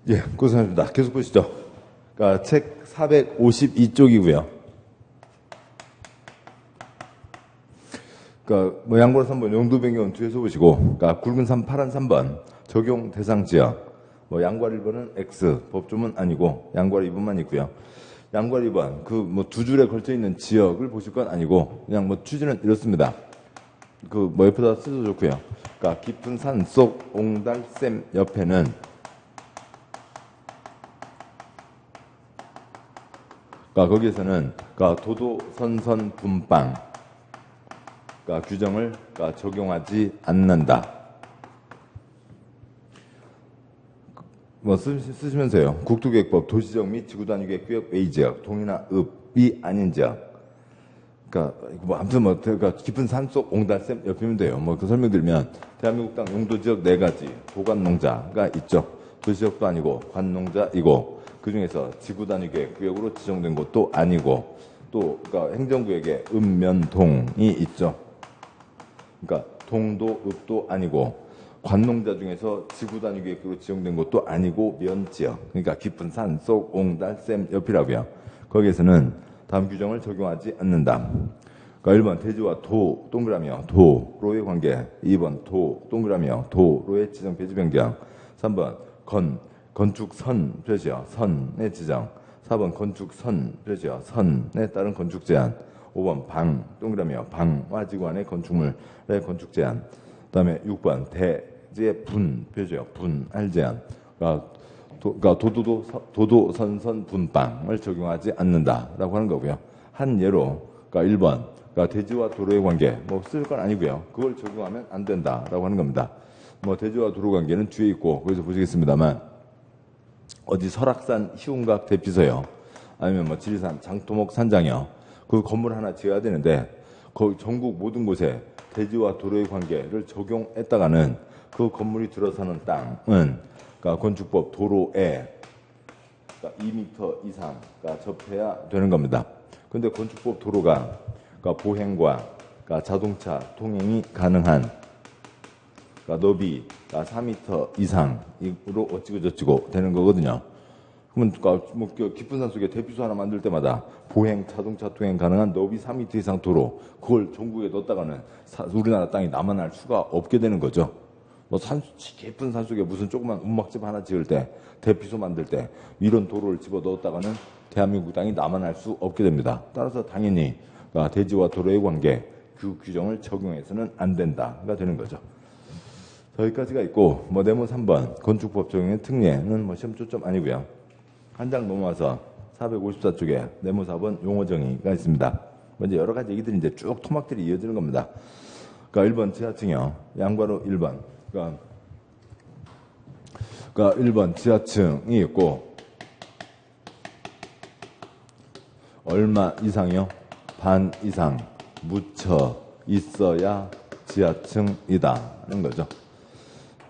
예, 고생하셨습니다. 계속 보시죠. 그러니까 책 452쪽이고요. 그러니까 뭐 양보라 3번 용도 변경은 뒤에서 보시고, 그러니까 굵은 3, 파란 3번 적용 대상 지역. 뭐 양괄 1번은 X, 법조문 아니고 양괄 2번만 있고요. 양괄 2번 그 뭐 두 줄에 걸쳐 있는 지역을 보실 건 아니고 그냥 뭐 취지는 이렇습니다. 그 뭐 옆에다 쓰셔도 좋고요. 그러니까 깊은 산 속 옹달샘 옆에는 그러니까 거기에서는 그러니까 도도 선선 분방 그러니까 규정을 그러니까 적용하지 않는다. 뭐 쓰시면서요. 국토계획법 도시적 및 지구단위계획 구역 외지역 동이나 읍이 아닌 지역. 그러니까 뭐 아무튼 뭐 그러니까 깊은 산속 옹달샘 옆이면 돼요. 뭐 그 설명드리면 대한민국 땅 용도 지역 4가지 도관농자가 있죠. 도시지역도 아니고 관농자이고 그 중에서 지구단위계획 구역으로 지정된 곳도 아니고 또 그러니까 행정구역에 읍면동이 있죠. 그러니까 동도 읍도 아니고 관농자 중에서 지구단위계획으로 지정된 곳도 아니고 면지역 그러니까 깊은 산속 옹달샘 옆이라고요. 거기에서는 다음 규정을 적용하지 않는다. 그러니까 1번 대지와 도 동그라미요. 도로의 관계. 2번 도 동그라미요. 도로의 지정 배지 변경. 3번 건축선 표시요. 선의 지정. 4번 건축선 표시요. 선에 따른 건축 제한. 5번 방 동그라미요. 방화 지구안의 건축물의 건축 제한. 그다음에 6번 대지의 분 표시요. 분할 제한. 그러니까 도도 선선 분방을 적용하지 않는다라고 하는 거고요. 한 예로 그러니까 1번 그러니까 대지와 도로의 관계 뭐 쓸 건 아니고요. 그걸 적용하면 안 된다라고 하는 겁니다. 뭐 대지와 도로 관계는 뒤에 있고 거기서 보시겠습니다만 어디 설악산 희운각 대피소요. 아니면 뭐 지리산 장토목 산장이요. 그 건물 하나 지어야 되는데 거기 전국 모든 곳에 대지와 도로의 관계를 적용했다가는 그 건물이 들어서는 땅은 그러니까 건축법 도로에 그러니까 2m 이상 접해야 되는 겁니다. 그런데 건축법 도로가 그러니까 보행과 그러니까 자동차 통행이 가능한 그러니까 너비 4m 이상으로 어찌고저찌고 되는 거거든요. 그러면 그러니까 뭐 깊은 산 속에 대피소 하나 만들 때마다 보행 자동차 통행 가능한 너비 4m 이상 도로 그걸 전국에 넣었다가는 우리나라 땅이 남아날 수가 없게 되는 거죠. 뭐 깊은 산 속에 무슨 조그만 움막집 하나 지을 때 대피소 만들 때 이런 도로를 집어 넣었다가는 대한민국 땅이 남아날 수 없게 됩니다. 따라서 당연히 대지와 도로의 관계 그 규정을 적용해서는 안 된다가 되는 거죠. 여기까지가 있고 뭐 네모 3번 건축법 적용의 특례는 뭐 시험 초점 아니고요. 한 장 넘어와서 454쪽에 네모 4번 용어 정의가 있습니다. 먼저 여러 가지 얘기들이 이제 쭉 토막들이 이어지는 겁니다. 그러니까 1번 지하층이요. 양괄호 1번. 그러니까 1번 지하층이 있고 얼마 이상이요? 반 이상 묻혀 있어야 지하층이다는 거죠.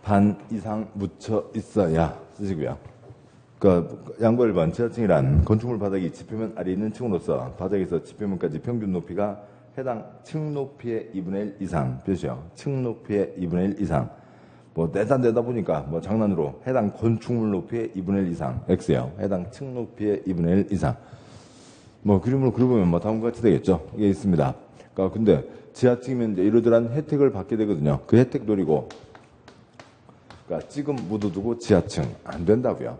반 이상 묻혀 있어야 쓰시고요. 그러니까 양괄호 1번 지하층이란 건축물 바닥이 지표면 아래 있는 층으로서 바닥에서 지표면까지 평균 높이가 해당 층 높이의 2분의 1 이상 표시요. 층 높이의 2분의 1 이상. 뭐 내다 보니까 뭐 장난으로 해당 건축물 높이의 2분의 1 이상 X요. 해당 층 높이의 2분의 1 이상. 뭐 그림으로 그려보면 뭐 다음과 같이 되겠죠. 이게 있습니다. 그러니까 근데 지하층이면 이제 이러저러한 혜택을 받게 되거든요. 그 혜택 노리고 그러니까 지금 묻어두고 지하층 안 된다고요.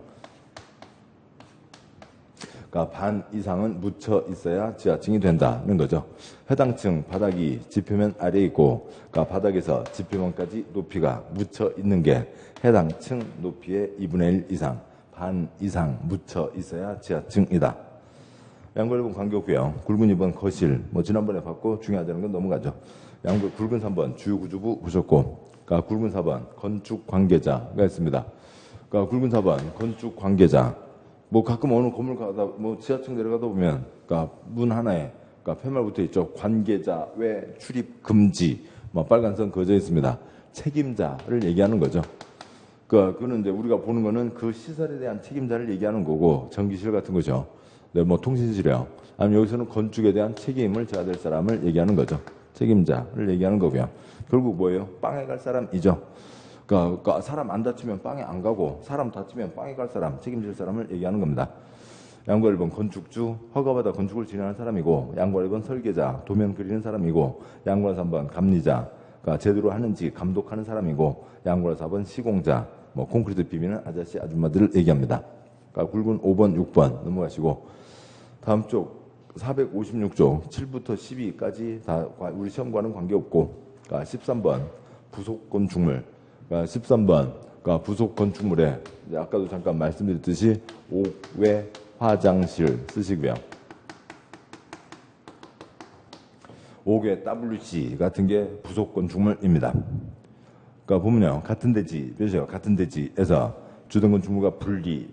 그러니까 반 이상은 묻혀 있어야 지하층이 된다는 거죠. 해당 층 바닥이 지표면 아래에 있고 그러니까 바닥에서 지표면까지 높이가 묻혀 있는 게 해당 층 높이의 2분의 1 이상, 반 이상 묻혀 있어야 지하층이다. 양괄호 1번 관계없고요. 굵은 2번 거실, 뭐 지난번에 봤고 중요하다는 건 넘어가죠. 굵은 3번 주유구주부 보셨고 그러니까 굵은 4번 건축 관계자가 있습니다. 그러니까 굵은 4번 건축 관계자 뭐 가끔 어느 건물 가다 뭐 지하층 내려가다 보면 그러니까 문 하나에 그러니까 팻말 붙어 있죠. 관계자 외 출입 금지 뭐 빨간 선 그어져 있습니다. 책임자를 얘기하는 거죠. 그러니까 그는 이제 우리가 보는 거는 그 시설에 대한 책임자를 얘기하는 거고 전기실 같은 거죠. 네, 뭐 통신실이요. 아니면 여기서는 건축에 대한 책임을 져야 될 사람을 얘기하는 거죠. 책임자를 얘기하는 거고요. 결국 뭐예요? 빵에 갈 사람이죠. 그러니까 사람 안 다치면 빵에 안 가고 사람 다치면 빵에 갈 사람, 책임질 사람을 얘기하는 겁니다. 양과 1번 건축주, 허가받아 건축을 진행하는 사람이고, 양과 1번 설계자, 도면 그리는 사람이고, 양과 3번 감리자, 그러니까 제대로 하는지 감독하는 사람이고, 양과 4번 시공자, 뭐 콘크리트 비비는 아저씨 아줌마들을 얘기합니다. 그러니까 굵은 5번, 6번 넘어가시고, 다음 쪽 456쪽 7부터 12까지 다 우리 시험과는 관계없고, 그러니까 13번 부속 건축물, 그러니까 13번 그러니까 부속 건축물에 아까도 잠깐 말씀드렸듯이 옥외 화장실 쓰시고요. 옥외 WC 같은 게 부속 건축물입니다. 그러니까 보면요, 같은 대지 표시요, 같은 대지에서 주된 건축물과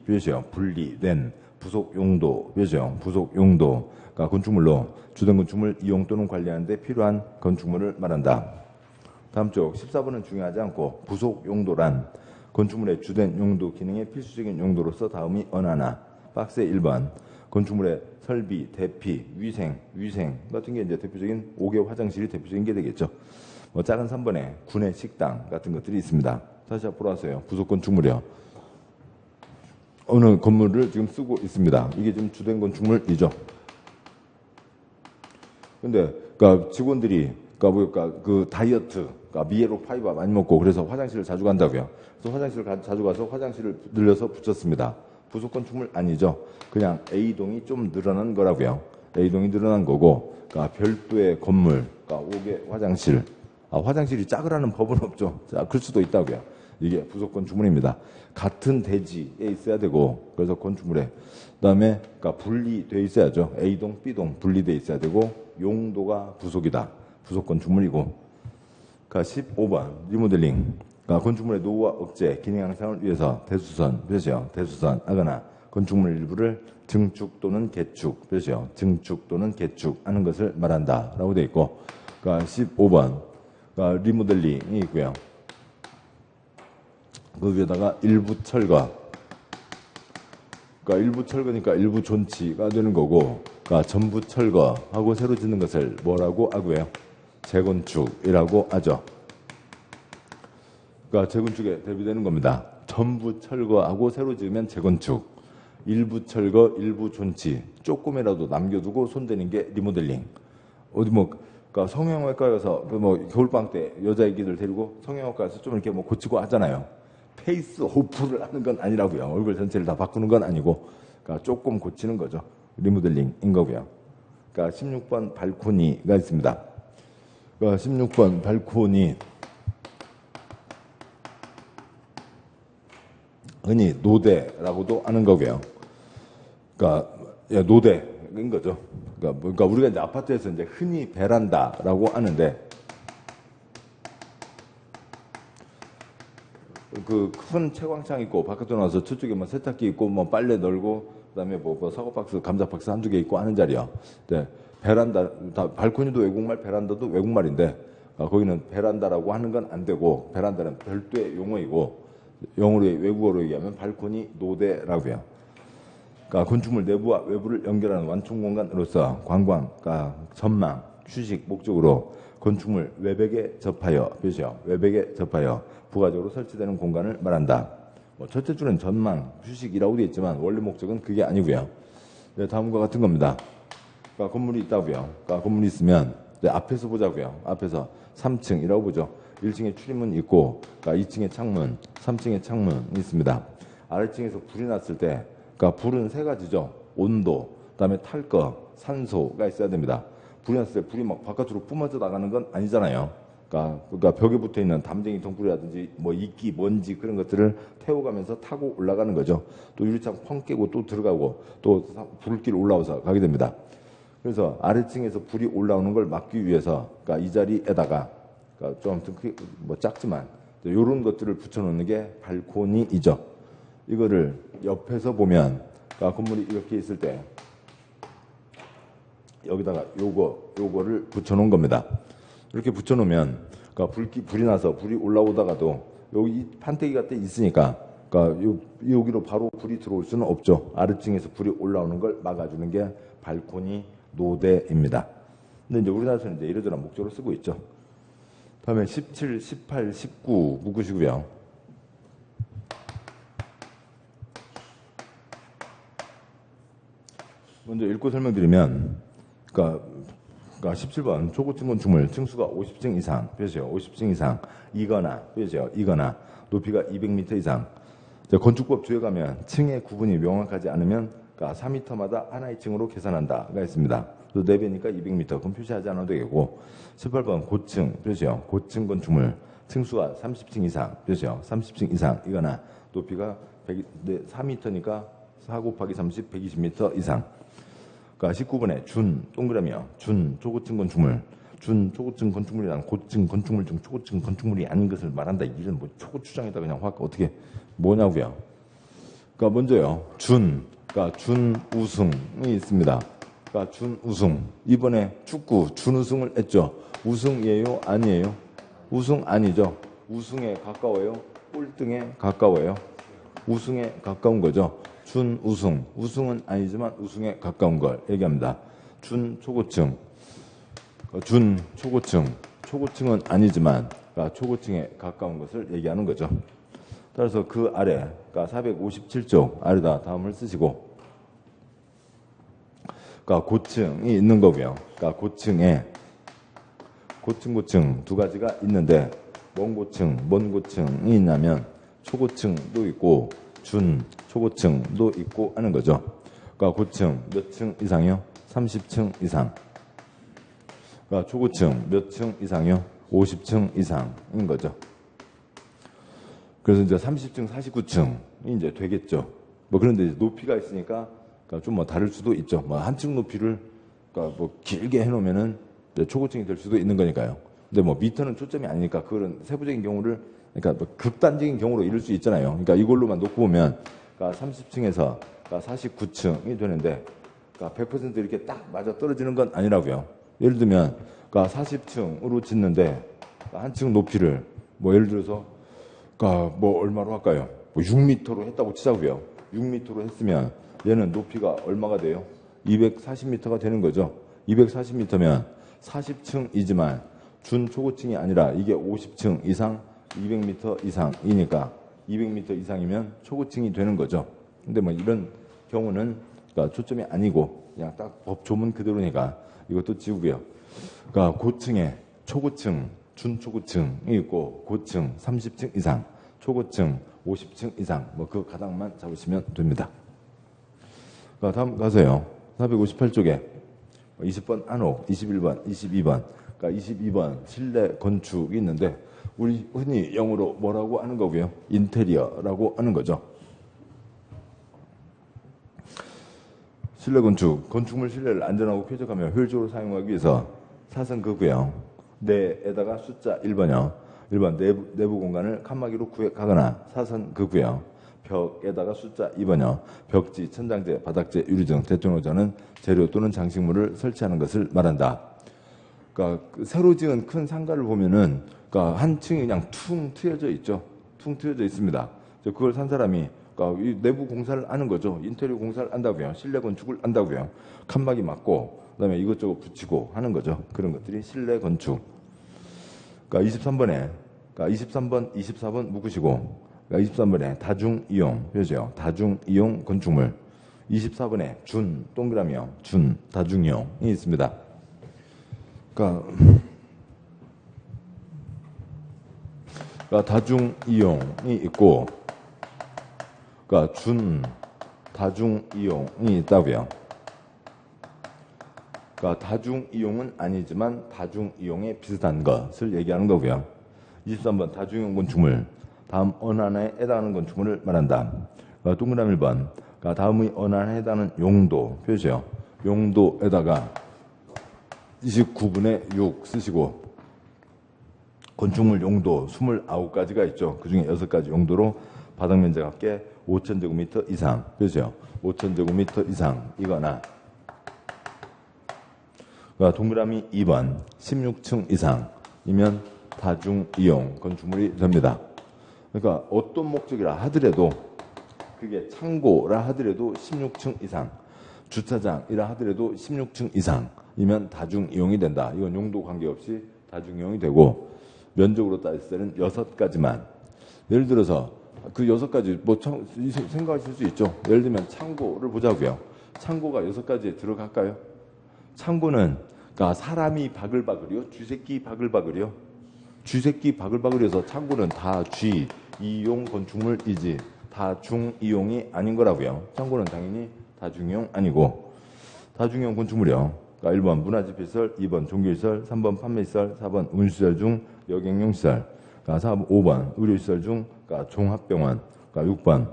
표시요, 분리된 부속 용도 표시요, 부속 용도. 그러니까 건축물로 주된 건축물 이용 또는 관리하는 데 필요한 건축물을 말한다. 다음 쪽 14번은 중요하지 않고 부속 용도란 건축물의 주된 용도 기능의 필수적인 용도로서 다음이 어느 하나. 박스의 1번 건축물의 설비, 대피, 위생 같은 게 이제 대표적인 5개 화장실이 대표적인 게 되겠죠. 뭐 작은 3번에 군의 식당 같은 것들이 있습니다. 다시 앞으로 하세요. 부속 건축물이요. 어느 건물을 지금 쓰고 있습니다. 이게 지금 주된 건축물이죠. 근데 그러니까 직원들이 그러니까 그 다이어트, 그러니까 미에로 파이바 많이 먹고 그래서 화장실을 자주 간다고요. 그래서 화장실을 자주 가서 화장실을 늘려서 붙였습니다. 부속 건축물 아니죠. 그냥 A동이 좀 늘어난 거라고요. A동이 늘어난 거고, 그러니까 별도의 건물, 그러니까 5개 화장실. 화장실이 작으라는 법은 없죠. 자, 그럴 수도 있다고요. 이게 부속 건축물입니다. 같은 대지에 있어야 되고, 그래서 건축물에. 그 다음에, 그러니까 분리되어 있어야죠. A동, B동 분리되어 있어야 되고, 용도가 부속이다. 부속 건축물이고. 그러니까 15번, 리모델링. 그러니까 건축물의 노후와 억제, 기능 향상을 위해서 대수선, 표시요, 대수선 하거나 건축물 일부를 증축 또는 개축, 표시요, 증축 또는 개축하는 것을 말한다. 라고 되어 있고, 그러니까 15번, 그러니까 리모델링이 있고요. 그 위에다가 일부 철거. 그러니까 일부 철거니까 일부 존치가 되는 거고, 그러니까 전부 철거하고 새로 짓는 것을 뭐라고 하고요? 재건축이라고 하죠. 그러니까 재건축에 대비되는 겁니다. 전부 철거하고 새로 지으면 재건축. 일부 철거, 일부 존치. 조금이라도 남겨두고 손대는 게 리모델링. 어디 뭐, 그러니까 성형외과에 가서 뭐 겨울방학 때 여자애기들 데리고 성형외과에 가서 좀 이렇게 뭐 고치고 하잖아요. 페이스 오프를 하는 건 아니라고요. 얼굴 전체를 다 바꾸는 건 아니고, 그러니까 조금 고치는 거죠. 리모델링인 거고요. 그러니까 16번 발코니가 있습니다. 그러니까 16번 발코니. 흔히 노대라고도 하는 거고요. 그러니까 노대인 거죠. 그러니까 우리가 이제 아파트에서 이제 흔히 베란다라고 하는데, 그 큰 채광창 있고 바깥으로 나와서 저쪽에 뭐 세탁기 있고 뭐 빨래 널고 그다음에 뭐 사과 박스, 감자 박스 한두 개 있고 하는 자리요. 네, 베란다, 발코니도 외국말, 베란다도 외국말인데 거기는 베란다라고 하는 건 안 되고, 베란다는 별도의 용어이고, 영어로 외국어로 얘기하면 발코니 노대라고요. 그러니까 건축물 내부와 외부를 연결하는 완충 공간으로서 관광, 그러니까 전망, 휴식 목적으로 건축물 외벽에 접하여, 표시요, 외벽에 접하여 부가적으로 설치되는 공간을 말한다. 뭐 첫째 줄은 전망, 휴식이라고 되어 있지만 원래 목적은 그게 아니고요. 네, 다음과 같은 겁니다. 그러니까 건물이 있다고요. 그러니까 건물이 있으면 앞에서 보자고요. 앞에서 3층이라고 보죠. 1층에 출입문 있고, 그러니까 2층에 창문, 3층에 창문이 있습니다. 아래층에서 불이 났을 때, 그러니까 불은 세 가지죠. 온도, 그다음에 탈거, 산소가 있어야 됩니다. 불이 났을 때 불이 막 바깥으로 뿜어져 나가는 건 아니잖아요. 그러니까 벽에 붙어 있는 담쟁이 등불이라든지 뭐 이끼, 먼지 그런 것들을 태워가면서 타고 올라가는 거죠. 또 유리창 펑 깨고 또 들어가고 또 불길 올라와서 가게 됩니다. 그래서 아래층에서 불이 올라오는 걸 막기 위해서, 그러니까 이 자리에다가, 그러니까 좀 뭐 작지만 이런 것들을 붙여놓는 게 발코니이죠. 이거를 옆에서 보면, 그러니까 건물이 이렇게 있을 때 여기다가 요거를 붙여놓은 겁니다. 이렇게 붙여놓으면, 그러니까 불이 나서 불이 올라오다가도 여기 판때기 같은 데 있으니까, 그러니까 여기로 바로 불이 들어올 수는 없죠. 아래층에서 불이 올라오는 걸 막아주는 게 발코니 노대입니다. 근데 이제 우리나라에서는 이제 이러저런 목적으로 쓰고 있죠. 다음에 17, 18, 19 묶으시고요. 먼저 읽고 설명드리면, 그러니까 17번 초고층 건축물 층수가 50층 이상, 표시요 50층 이상 이거나, 표시요 이거나 높이가 200m 이상. 건축법 주에 가면 층의 구분이 명확하지 않으면 4m마다 하나의 층으로 계산한다가 있습니다. 그래서 4배니까 200m. 그럼 표시하지 않아도 되겠고, 18번 고층, 표시요 고층 건축물 층수가 30층 이상, 표시요 30층 이상 이거나 높이가 4m니까 4 곱하기 30, 120m 이상. 19번에 준, 동그라미요. 준, 초고층 건축물. 준, 초고층 건축물이란 고층 건축물 중 초고층 건축물이 아닌 것을 말한다. 이런 뭐 초고추장에다 그냥 확 어떻게 뭐냐고요. 먼저요. 준, 준 우승이 있습니다. 준 우승. 이번에 축구 준 우승을 했죠. 우승이에요? 아니에요? 우승 아니죠. 우승에 가까워요? 꼴등에 가까워요? 우승에 가까운 거죠. 준 우승. 우승은 아니지만 우승에 가까운 걸 얘기합니다. 준 초고층. 준 초고층. 초고층은 아니지만 초고층에 가까운 것을 얘기하는 거죠. 따라서 그 아래 457쪽 아래다 다음을 쓰시고 고층이 있는 거고요. 고층에 고층 두 가지가 있는데 먼 고층이 있냐면 초고층도 있고 준 초고층도 있고 하는 거죠. 고층 몇 층 이상이요? 30층 이상. 초고층 몇 층 이상이요? 50층 이상인 거죠. 그래서 이제 30층, 49층이 이제 되겠죠. 그런데 이제 높이가 있으니까 좀 다를 수도 있죠. 한 층 높이를 길게 해놓으면은 초고층이 될 수도 있는 거니까요. 근데 미터는 초점이 아니니까 그런 세부적인 경우를 그러니까 극단적인 경우로 이룰 수 있잖아요. 그러니까 이걸로만 놓고 보면 30층에서 49층이 되는데 100% 이렇게 딱 맞아 떨어지는 건 아니라고요. 예를 들면 40층으로 짓는데 한 층 높이를 예를 들어서 얼마로 할까요? 6m로 했다고 치자고요. 6m로 했으면 얘는 높이가 얼마가 돼요? 240m가 되는 거죠. 240m면 40층이지만 준 초고층이 아니라 이게 50층 이상 200m 이상이니까 200m 이상이면 초고층이 되는 거죠. 근데 이런 경우는 초점이 아니고 그냥 딱 법 조문 그대로니까 이것도 지우고요. 고층에 초고층, 준초고층이 있고 고층 30층 이상, 초고층 50층 이상 그 가닥만 잡으시면 됩니다. 다음 가서요. 458쪽에 20번 안옥, 21번, 22번 22번 실내 건축이 있는데 우리 흔히 영어로 뭐라고 하는 거고요? 인테리어라고 하는 거죠. 실내 건축, 건축물 실내를 안전하고 쾌적하며 효율적으로 사용하기 위해서 사선거고요. 내에다가 숫자 1번이요. 1번 내부 공간을 칸막이로 구획하거나 사선거고요. 벽에다가 숫자 2번이요. 벽지, 천장재, 바닥재, 유리 등 대통령자는 재료 또는 장식물을 설치하는 것을 말한다. 새로 지은 큰 상가를 보면은 한 층이 그냥 퉁 트여져 있죠. 퉁 트여져 있습니다. 그걸 산 사람이 이 내부 공사를 하는 거죠. 인테리어 공사를 한다고요. 실내 건축을 한다고요. 칸막이 막고 그다음에 이것저것 붙이고 하는 거죠. 그런 것들이 실내 건축. 23번에 23번, 24번 묶으시고 23번에 다중이용 표시요. 다중이용 건축물. 24번에 준 동그라미요. 준 다중이용이 있습니다. 다중이용이 있고 준 다중이용이 있다고요. 다중이용은 아니지만 다중이용에 비슷한 것을 얘기하는 거고요. 23번 다중이용 건축물. 다음 어느 하나에 해당하는 건축물을 말한다. 동그라미 1번. 다음의 어느 하나에 해당하는 용도 표시요. 용도에다가 29분의 6 쓰시고 건축물 용도 29가지가 있죠. 그중에 6가지 용도로 바닥면적 합계 5,000제곱미터 이상 표시요. 5,000제곱미터 이상이거나 동그라미 2번 16층 이상이면 다중이용 건축물이 됩니다. 그러니까 어떤 목적이라 하더라도 그게 창고라 하더라도 16층 이상, 주차장이라 하더라도 16층 이상이면 다중이용이 된다. 이건 용도 관계없이 다중이용이 되고 면적으로 따졌을 때는 6가지만. 예를 들어서 그 6가지 생각하실 수 있죠. 예를 들면 창고를 보자고요. 창고가 6가지에 들어갈까요? 창고는 그러니까 사람이 바글바글이요? 쥐새끼 바글바글이요? 쥐새끼 바글바글이어서 창고는 다 쥐, 이용 건축물이지 다중이용이 아닌 거라고요. 창고는 당연히 다중이용 아니고 다중이용 건축물이요. 그러니까 1번 문화집시설, 2번 종교시설, 3번 판매시설, 4번 운시설 중 여객용시설, 그러니까 4번, 5번 의료시설 중 그러니까 종합병원, 그러니까 6번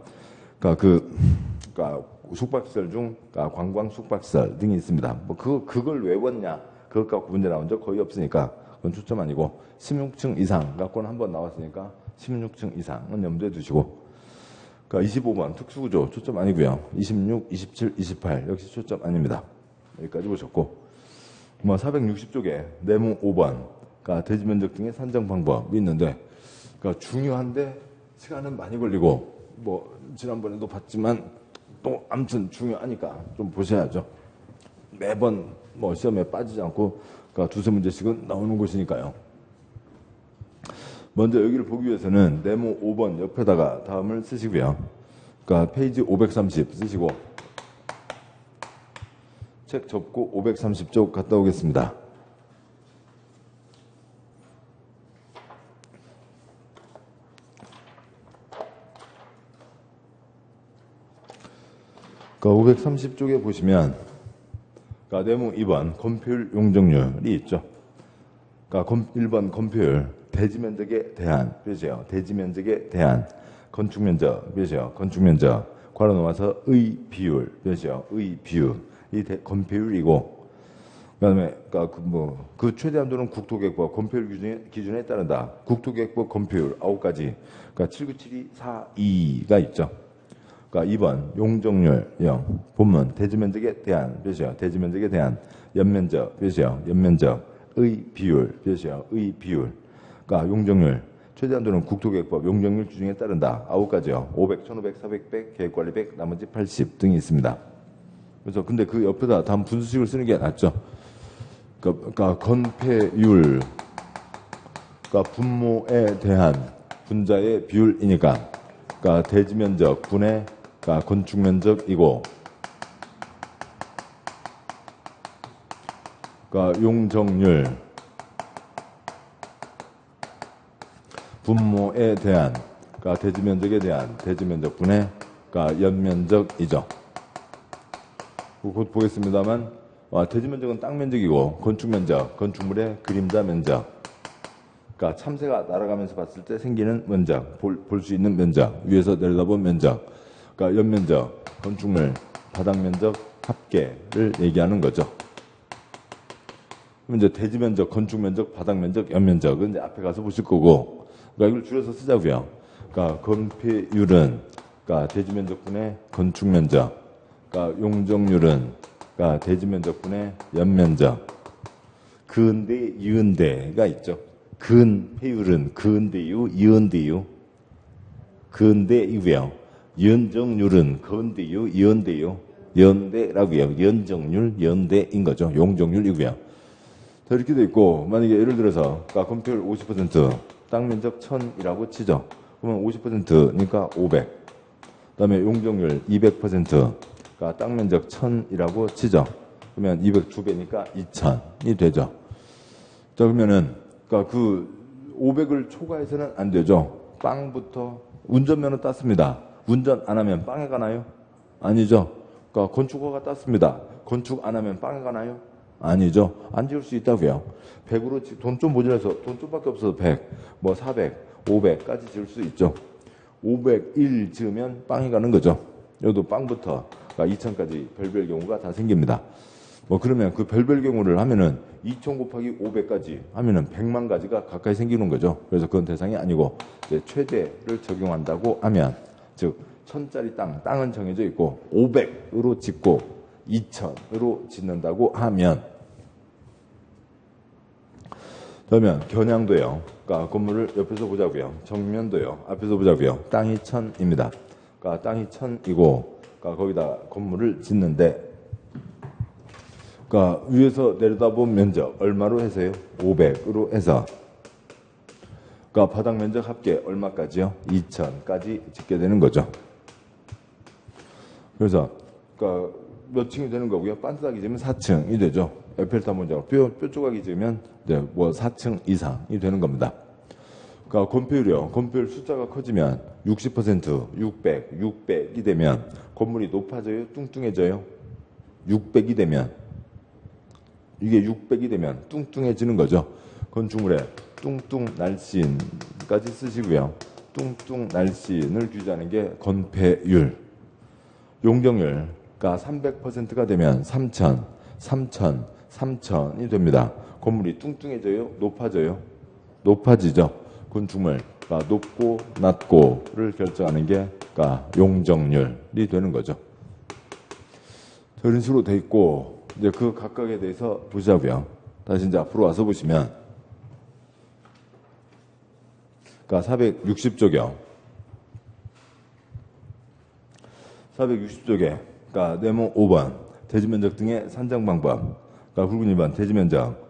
그러니까 숙박시설 중 그러니까 관광 숙박시설 등이 있습니다. 뭐 그걸 외웠냐? 그것 갖고 문제 나온 적 거의 없으니까 그건 초점 아니고 16층 이상 갖고는 한번 나왔으니까 16층 이상은 염두에 두시고 그러니까 25번 특수구조 초점 아니고요. 26, 27, 28 역시 초점 아닙니다. 여기까지 보셨고 뭐 460쪽에 네모 5번 그러니까 대지 면적 등의 산정 방법이 있는데 그러니까 중요한데 시간은 많이 걸리고 뭐 지난번에도 봤지만 또 아무튼 중요하니까 좀 보셔야죠. 매번 뭐 시험에 빠지지 않고 그러니까 두세 문제씩은 나오는 곳이니까요. 먼저 여기를 보기 위해서는 네모 5번 옆에다가 다음을 쓰시고요. 그러니까 페이지 530 쓰시고 책 접고 530쪽 갔다 오겠습니다. 그러니까 530쪽에 보시면 그러니까 네모 2번 건폐율 용적률이 있죠. 그러니까 1번 건폐율 대지면적에 대한 표시요. 대지면적에 대한 건축면적 표시요. 건축면적 괄호 넘어서 의 비율 표시요. 의 비율 이 건폐율이고 그다음에 그러니까 그 최대 한도는 국토계획법 건폐율 기준에 따른다. 국토계획법 건폐율 9가지 그러니까 797242가 있죠. 그러니까 2번 용적률 0 본문 대지면적에 대한 표시요. 대지면적에 대한 연면적 표시요. 연면적의 비율 표시요. 의 비율 그러니까 용적률 최대 한도는 국토계획법 용적률 규정에 따른다. 9가지요. 500, 1500, 400, 100, 계획관리 100, 나머지 80 등이 있습니다. 그래서 근데 그 옆에다 다음 분수식을 쓰는 게 낫죠. 그러니까 건폐율 그러니까 분모에 대한 분자의 비율이니까 그러니까 대지면적 분의 그러니까 건축면적이고 그러니까 용적률 분모에 대한 그러니까 대지면적에 대한 대지면적 분의 그러니까 연면적이죠. 곧 보겠습니다만 대지면적은 땅면적이고 건축면적, 건축물의 그림자 면적 그러니까 참새가 날아가면서 봤을 때 생기는 면적, 볼 수 있는 면적, 위에서 내려다본 면적 그러니까 연면적, 건축물, 바닥면적, 합계를 얘기하는 거죠. 그럼 이제 대지면적, 건축면적, 바닥면적, 연면적은 이제 앞에 가서 보실 거고 그러니까 이걸 줄여서 쓰자고요. 그러니까 건폐율은 그러니까 대지면적분의 건축면적 그러니까 용적률은 그러니까 대지면적분의 연면적 근대, 이은대가 있죠. 근폐율은 근대유, 이은대유 근대이고요. 연정률은 건대유, 이은대유 연대라고요. 연정률, 연대인 거죠. 용적률이고요. 자, 이렇게 돼 있고 만약에 예를 들어서 그러니까 건폐율 50% 땅면적 1000이라고 치죠. 그러면 50%니까 500 그다음에 용적률 200% 그러니까 땅면적 1000이라고 치죠. 그러면 202배니까 2000이 되죠. 자, 그러면은 그러니까 그 500을 초과해서는 안 되죠. 빵부터 운전면허 땄습니다. 운전 안 하면 빵에 가나요? 아니죠. 그러니까 건축허가 땄습니다. 건축 안 하면 빵에 가나요? 아니죠. 안 지을 수 있다고요. 100으로 돈 좀 모자라서 돈 좀밖에 없어서 100, 뭐 400, 500까지 지을 수 있죠. 501 지으면 빵이 가는 거죠. 여기도 빵부터 2000까지 별별 경우가 다 생깁니다. 뭐 그러면 그 별별 경우를 하면은 2000 곱하기 500까지 하면은 100만 가지가 가까이 생기는 거죠. 그래서 그건 대상이 아니고 이제 최대를 적용한다고 하면 즉 1000짜리 땅은 정해져 있고 500으로 짓고 2000으로 짓는다고 하면 그러면 겨냥도요. 그러니까 건물을 옆에서 보자고요. 정면도요. 앞에서 보자고요. 땅이 1000입니다. 그러니까 땅이 1000이고 그러니까 거기다 건물을 짓는데 그러니까 위에서 내려다본 면적 얼마로 해서요? 500으로 해서 그러니까 바닥 면적 합계 얼마까지요? 2000까지 짓게 되는 거죠. 그래서 그러니까 몇 층이 되는 거고요. 반듯하게 지으면 4층이 되죠. 에펠탑 모양으로 뼈 조각이 지으면 이제 뭐 4층 이상이 되는 겁니다. 그러니까 건폐율이요. 건폐율 숫자가 커지면 60%, 600, 600이 되면 건물이 높아져요? 뚱뚱해져요? 600이 되면 이게 600이 되면 뚱뚱해지는 거죠. 건축물에 뚱뚱 날씬까지 쓰시고요. 뚱뚱 날씬을 규제하는 게 건폐율. 용적률가 300%가 되면 3,000, 3,000, 3,000이 됩니다. 건물이 뚱뚱해져요? 높아져요? 높아지죠. 건축물가 높고 낮고를 결정하는 게 용적률이 되는 거죠. 이런 식으로 돼 있고 이제 그 각각에 대해서 보자고요. 다시 이제 앞으로 와서 보시면 460쪽이요. 460쪽에 네모 5번 대지면적 등의 산정 방법. 굵은 2번 대지면적.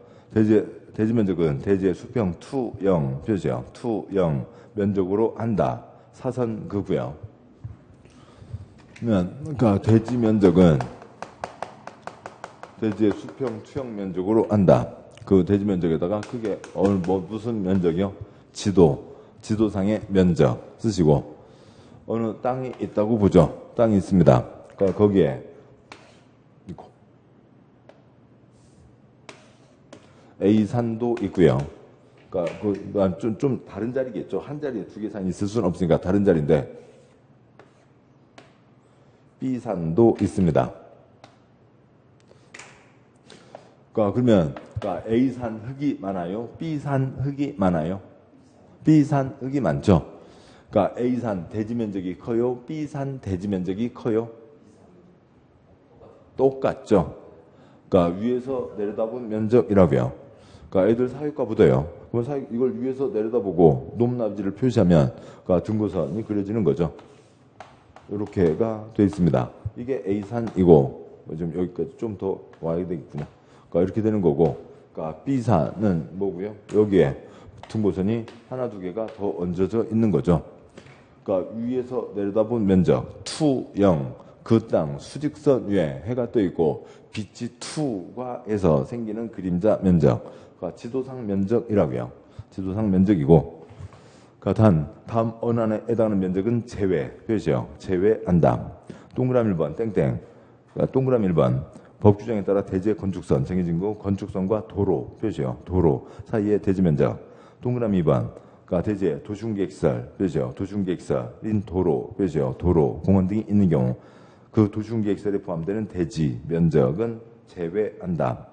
대지면적은 대지의 수평 투영 표시요. 투영 면적으로 한다. 사선그고요. 그러니까 대지면적은 대지의 수평 투영 면적으로 한다. 그 대지면적에다가 그게 무슨 면적이요? 지도상의 면적 쓰시고 어느 땅이 있다고 보죠. 땅이 있습니다. 그러니까 거기에 A산도 있고요. 그러니까 좀 다른 자리겠죠. 한 자리에 두 개 산이 있을 수는 없으니까 다른 자리인데 B산도 있습니다. 그러면 A산 흙이 많아요? B산 흙이 많아요? B산 흙이 많죠. A산 대지 면적이 커요? B산 대지 면적이 커요? 똑같죠. 위에서 내려다본 면적이라고요. 애들 사육과 붙어요. 그럼 이걸 위에서 내려다보고 높낮이를 표시하면 등고선이 그려지는 거죠. 이렇게가 되어 있습니다. 이게 A산이고 좀 여기까지 좀 더 와야 되겠군요. 이렇게 되는 거고 B산은 뭐고요? 여기에 등고선이 하나 두 개가 더 얹어져 있는 거죠. 위에서 내려다본 면적 투영 그 땅 수직선 위에 해가 떠 있고 빛이 투과해서 생기는 그림자 면적 지도상 면적이라고요. 지도상 면적이고 다음 언안에 해당하는 면적은 제외 표시요. 제외한다. 동그라미 1번 땡땡. 동그라미 1번 법 규정에 따라 대지의 건축선 정해진 거 건축선과 도로 표시요. 도로 사이의 대지 면적. 동그라미 2번 대지의 도시계획시설 표시요. 도시계획시설인 도로 표시요. 도로 공원 등이 있는 경우 그 도시계획시설에 포함되는 대지 면적은 제외한다.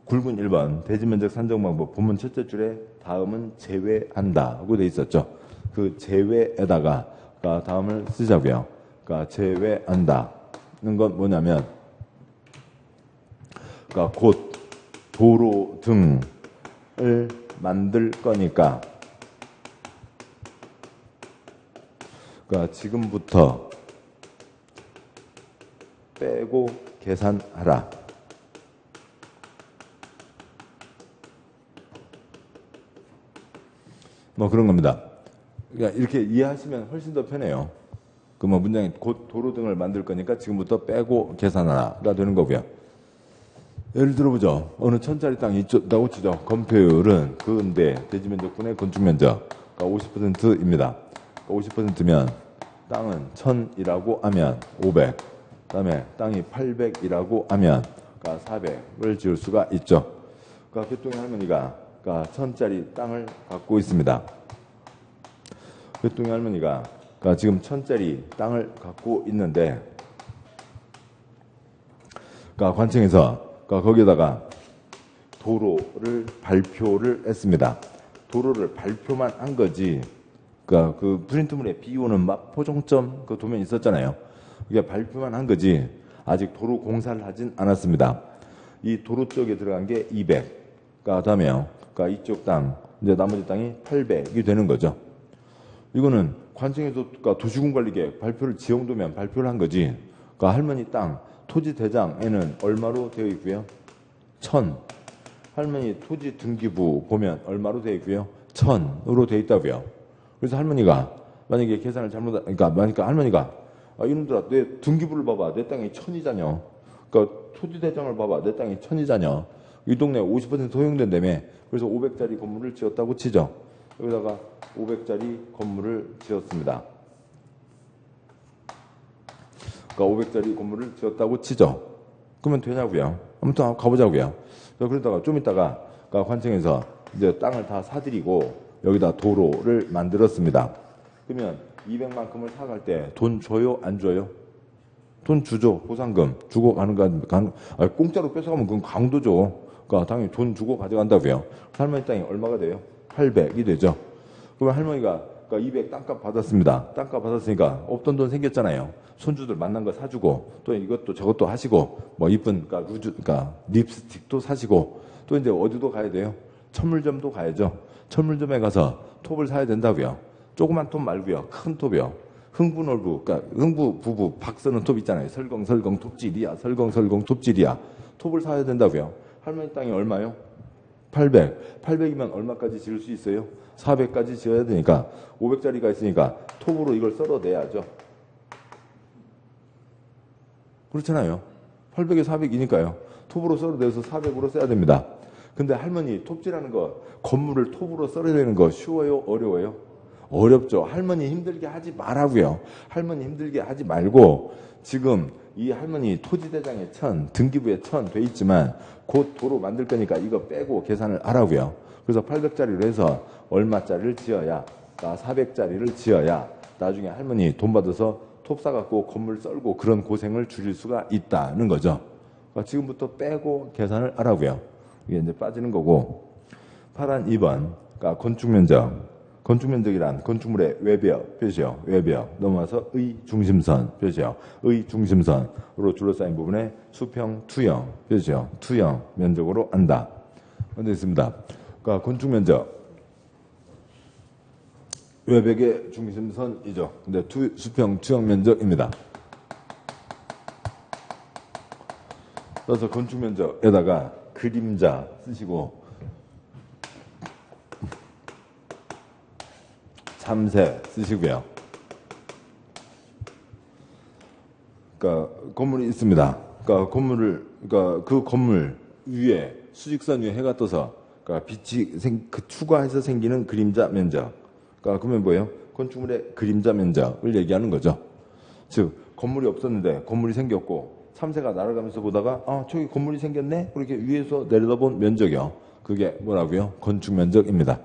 굵은 1번 대지면적 산정 방법 본문 첫째 줄에 다음은 제외한다고 돼 있었죠. 그 제외에다가 다음을 쓰자고요. 제외한다는 건 뭐냐면 곧 도로 등을 만들 거니까 지금부터 빼고 계산하라. 그런 겁니다. 그러니까 이렇게 이해하시면 훨씬 더 편해요. 문장이 곧 도로 등을 만들 거니까 지금부터 빼고 계산하라가 되는 거고요. 예를 들어보죠. 어느 천짜리 땅이 있다고 치죠. 건폐율은 근대 대지면적분의 건축면적 50%입니다. 50%면 땅은 1000이라고 하면 500, 그 다음에 땅이 800이라고 하면 400을 지을 수가 있죠. 개똥이 할머니가 1000짜리 땅을 갖고 있습니다. 개똥이 할머니가 지금 1000짜리 땅을 갖고 있는데 관청에서 거기에다가 도로를 발표를 했습니다. 도로를 발표만 한 거지. 그 프린트물에 비오는 포종점 그 도면 있었잖아요. 이게 발표만 한 거지. 아직 도로 공사를 하진 않았습니다. 이 도로 쪽에 들어간 게 200. 다음에요. 이쪽 땅, 이제 나머지 땅이 800이 되는 거죠. 이거는 관청에서 도시군관리계획 발표를 지형도면 발표를 한 거지. 할머니 땅 토지 대장에는 얼마로 되어 있고요? 1000. 할머니 토지 등기부 보면 얼마로 되어 있고요? 1000으로 되어 있다고요. 그래서 할머니가 만약에 계산을 만약에 할머니가 이놈들아 내 등기부를 봐봐. 내 땅이 1000이잖여. 그러니까 토지 대장을 봐봐. 내 땅이 1000이잖여. 이 동네 50% 소용된다며. 그래서 500짜리 건물을 지었다고 치죠. 여기다가 500짜리 건물을 지었습니다. 그러니까 500짜리 건물을 지었다고 치죠. 그러면 되냐고요. 아무튼 가보자고요. 그러다가 좀 있다가 그러니까 관청에서 이제 땅을 다 사들이고 여기다 도로를 만들었습니다. 그러면 200만큼을 사갈 때 돈 줘요? 안 줘요? 돈 주죠. 보상금 주고 가는 거 공짜로 뺏어가면 그건 강도죠. 그러니까 당연히 돈 주고 가져간다고요. 할머니 땅이 얼마가 돼요? 800이 되죠. 그러면 할머니가 그러니까 200 땅값 받았습니다. 땅값 받았으니까 없던 돈 생겼잖아요. 손주들 만난 거 사주고 또 이것도 저것도 하시고 뭐 이쁜 그러니까 그러니까 립스틱도 사시고 또 이제 어디도 가야 돼요? 천물점도 가야죠. 천물점에 가서 톱을 사야 된다고요. 조그만 톱 말고요. 큰 톱이요. 흥부놀부, 그러니까 흥부 부부 박 쓰는 톱 있잖아요. 설렁설렁 톱질이야. 설렁설렁 톱질이야. 톱을 사야 된다고요. 할머니 땅이 얼마요? 800. 800이면 얼마까지 지을 수 있어요? 400까지 지어야 되니까 500짜리가 있으니까 톱으로 이걸 썰어내야죠. 그렇잖아요. 800에 400이니까요. 톱으로 썰어내서 400으로 써야 됩니다. 근데 할머니 톱질하는 거 건물을 톱으로 썰어내는 거 쉬워요? 어려워요? 어렵죠. 할머니 힘들게 하지 말라고요. 할머니 힘들게 하지 말고 지금 이 할머니 토지대장에 1000, 등기부에 1000 돼 있지만 곧 도로 만들 거니까 이거 빼고 계산을 하라고요. 그래서 800짜리로 해서 얼마짜리를 지어야, 400짜리를 지어야 나중에 할머니 돈 받아서 톱 사갖고 건물 썰고 그런 고생을 줄일 수가 있다는 거죠. 그러니까 지금부터 빼고 계산을 하라고요. 이게 이제 빠지는 거고. 파란 2번, 그러니까 건축면적. 건축면적이란 건축물의 외벽 표시요. 외벽 넘어와서 의 중심선 표시요. 의 중심선으로 둘러싸인 부분에 수평 투영 표시요. 투영 면적으로 한다. 언제 있습니다. 그러니까 건축면적 외벽의 중심선이죠. 근데 수평 투영 면적입니다. 그래서 건축면적에다가 그림자 쓰시고 참새 쓰시고요. 그러니까 건물이 있습니다. 그러니까 그 건물 위에 수직선 위에 해가 떠서 그러니까 빛이 추가해서 생기는 그림자 면적. 그러니까 그러면 뭐예요? 건축물의 그림자 면적을 얘기하는 거죠. 즉 건물이 없었는데 건물이 생겼고 참새가 날아가면서 보다가 저기 건물이 생겼네? 그렇게 위에서 내려다본 면적이요. 그게 뭐라고요? 건축 면적입니다.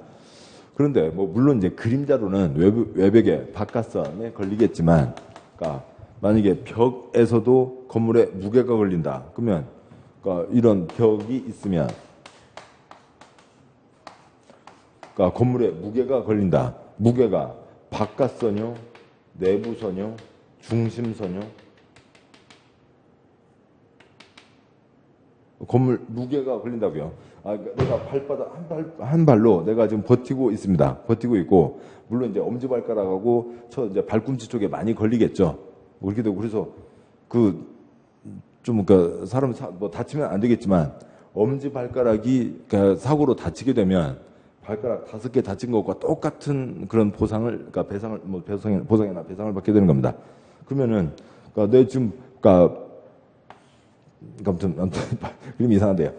그런데 뭐 물론 이제 그림자로는 외벽의 바깥선에 걸리겠지만, 그러니까 만약에 벽에서도 건물에 무게가 걸린다. 그러면 그러니까 이런 벽이 있으면, 그러니까 건물에 무게가 걸린다. 무게가 바깥선요, 내부선요, 중심선요. 건물 무게가 걸린다고요. 내가 발바닥 한 발로 내가 지금 버티고 있습니다. 버티고 있고, 물론 이제 엄지발가락하고 이제 발꿈치 쪽에 많이 걸리겠죠. 그렇게 되고, 그래서 사람 뭐 다치면 안 되겠지만, 엄지발가락이 사고로 다치게 되면 발가락 5개 다친 것과 똑같은 그런 보상을, 그러니까 보상이나 배상을 받게 되는 겁니다. 그러면은, 내 지금, 아무튼 그림이 이상한데요.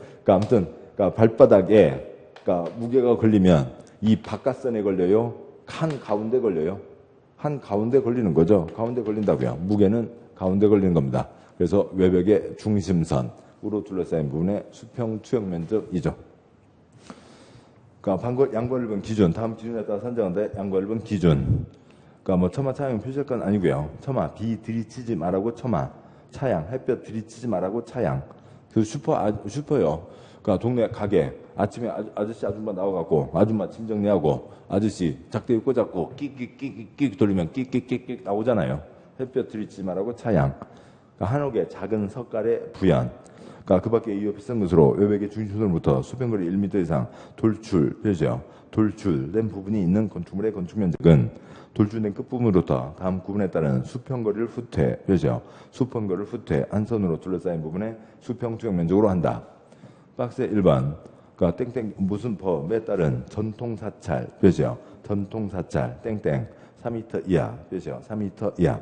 발바닥에 무게가 걸리면 이 바깥선에 걸려요? 한 가운데 걸려요? 한 가운데 걸리는 거죠. 가운데 걸린다고요. 무게는 가운데 걸리는 겁니다. 그래서 외벽의 중심선으로 둘러싸인 부분의 수평 투영 면적이죠. 양과넓은 기준, 다음 기준에 따라 산정한데 양과넓은 기준. 뭐 처마 차양 표시할 건 아니고요. 처마 비 들이치지 말라고 처마. 차양, 햇볕 들이치지 말라고 차양. 슈퍼요. 동네 가게, 아침에 아저씨 아줌마 나와갖고, 아줌마 짐 정리하고, 아저씨 작대기 꽂았고, 끽끽끽끽 돌리면 끽끽끽끽 나오잖아요. 햇볕 들이치지 말라고 차양. 한옥의 작은 석갈의 부연. 그 밖에 이어 비싼 것으로 외벽의 중심선부터 수평거리 1m 이상 돌출, 표시요. 돌출된 부분이 있는 건축물의 건축면적은 돌출된 끝부분으로부터 다음 구분에 따른 수평거리를 후퇴, 표시요. 수평거리를 후퇴, 한 선으로 둘러싸인 부분의 수평투영 면적으로 한다. 박스 1번. 땡땡 무슨 법에 따른 전통사찰, 표시요. 전통사찰, 땡땡 3m 이하, 표시요. 3m 이하.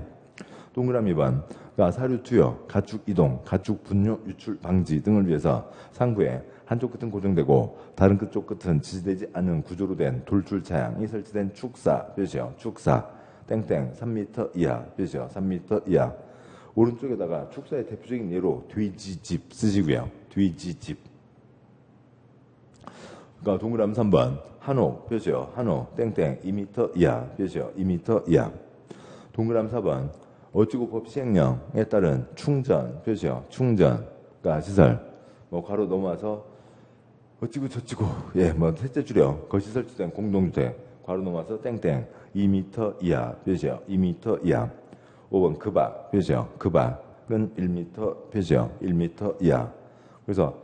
동그라미 2번. 그러니까 사료 투여, 가축 이동, 가축 분뇨 유출 방지 등을 위해서 상부에 한쪽 끝은 고정되고 다른 끝쪽 끝은 지지되지 않는 구조로 된 돌출 차양이 설치된 축사 표시요. 축사 땡땡 3m 이하 표시요. 3m 이하. 오른쪽에다가 축사의 대표적인 예로 돼지집 쓰시고요. 돼지집. 그러니까 동그라미 3번 한옥 표시요. 한옥 땡땡 2m 이하 표시요. 2m 이하. 동그라미 4번 어찌고 법 시행령에 따른 충전 표시요. 충전 그러니까 시설 뭐 괄호 넘어와서 어찌고 저찌고 뭐 셋째 줄여 거시 설치된 공동주택 괄호 넘어와서 땡땡 2m 이하 표시요. 2m 이하. 5번 급악 표시요. 급악은 1m 표시요. 1m 이하. 그래서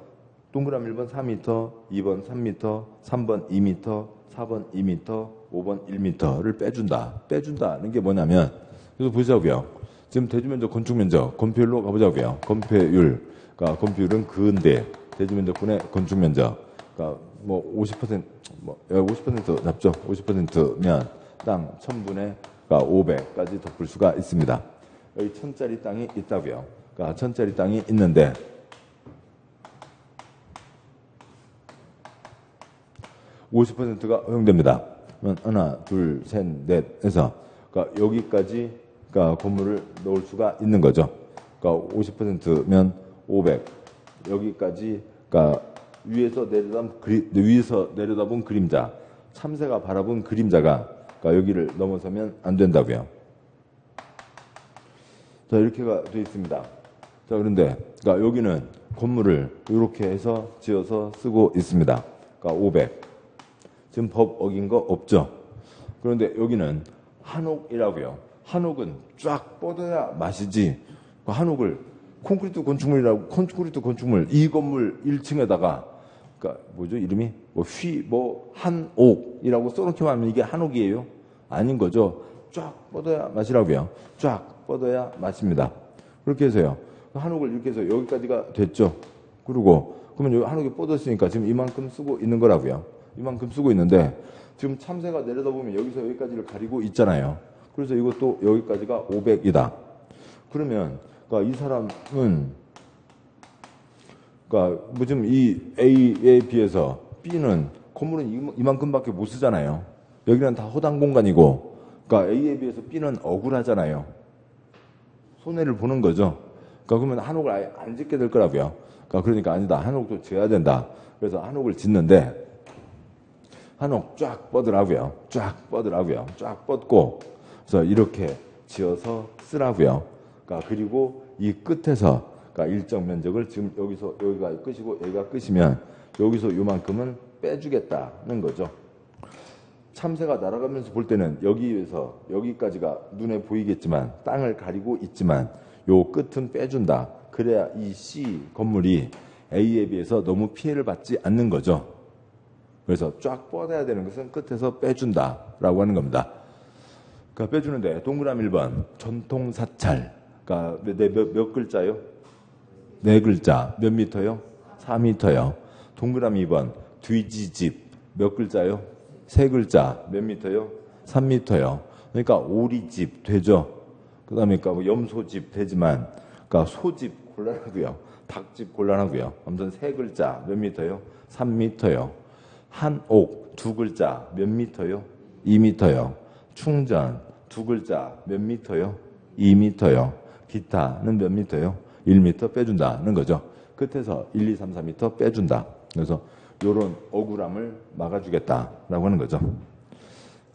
동그라미 1번 4m, 2번 3m, 3번 2m, 4번 2m, 5번 1m를 빼준다. 빼준다는 게 뭐냐면 그래서 보자고요. 지금 대주면적 건축면적 건폐율로 가보자고요. 건폐율. 그러니까 건폐율은 근대 대주면적분의 건축면적. 그러니까 뭐 50% 50% 잡죠. 50%면 땅 1000분의 500까지 덮을 수가 있습니다. 여기 1000짜리 땅이 있다고요. 그러니까 1000짜리 땅이 있는데 50%가 허용됩니다. 하나, 둘, 셋, 넷 해서 그러니까 여기까지 그러니까 건물을 넣을 수가 있는 거죠. 그러니까 50%면 500 여기까지 그러니까 위에서 내려다본 그림자 참새가 바라본 그림자가 그러니까 여기를 넘어서면 안 된다고요. 자 이렇게가 되어 있습니다. 자 그런데 그러니까 여기는 건물을 이렇게 해서 지어서 쓰고 있습니다. 그러니까 500 지금 법 어긴 거 없죠. 그런데 여기는 한옥이라고요. 한옥은 쫙 뻗어야 맛이지. 한옥을 콘크리트 건축물 이 건물 1층에다가 그러니까 뭐죠 이름이 한옥이라고 써놓기만 하면 이게 한옥이에요? 아닌 거죠. 쫙 뻗어야 맛이라고요. 쫙 뻗어야 맛입니다. 그렇게 해서요. 한옥을 이렇게 해서 여기까지가 됐죠. 그리고 그러면 여기 한옥이 뻗었으니까 지금 이만큼 쓰고 있는 거라고요. 이만큼 쓰고 있는데 지금 참새가 내려다보면 여기서 여기까지를 가리고 있잖아요. 그래서 이것도 여기까지가 500이다. 그러면 그러니까 이 사람은 그러니까 뭐 지금 이 A에 비해서 B는 건물은 이만큼밖에 못 쓰잖아요. 여기는 다 허당 공간이고 그러니까 A에 비해서 B는 억울하잖아요. 손해를 보는 거죠. 그러니까 그러면 한옥을 아예 안 짓게 될 거라고요. 그러니까 아니다. 한옥도 지어야 된다. 그래서 한옥을 짓는데 한옥 쫙 뻗으라고요. 쫙 뻗으라고요. 쫙 뻗고 그래서 이렇게 지어서 쓰라고요. 그리고 이 끝에서 일정 면적을 지금 여기가 끝이고 여기가 끝이면 여기서 요만큼은 빼주겠다는 거죠. 참새가 날아가면서 볼 때는 여기에서 여기까지가 눈에 보이겠지만 땅을 가리고 있지만 요 끝은 빼준다. 그래야 이 C 건물이 A에 비해서 너무 피해를 받지 않는 거죠. 그래서 쫙 뻗어야 되는 것은 끝에서 빼준다라고 하는 겁니다. 그러니까 빼주는데 동그라미 1번 전통사찰. 그러니까 몇 글자요? 4글자. 몇 미터요? 4미터요. 동그라미 2번 돼지집. 몇 글자요? 3글자. 몇 미터요? 3미터요. 그러니까 오리집 되죠. 그 다음에 그러니까 염소집 되지만 그러니까 소집 곤란하고요. 닭집 곤란하고요. 아무튼 3글자. 몇 미터요? 3미터요. 한옥 2글자. 몇 미터요? 2미터요. 충전 2글자. 몇 미터요? 2미터요. 기타는 몇 미터요? 1미터 빼준다는 거죠. 끝에서 1, 2, 3, 4미터 빼준다. 그래서 이런 억울함을 막아주겠다라고 하는 거죠.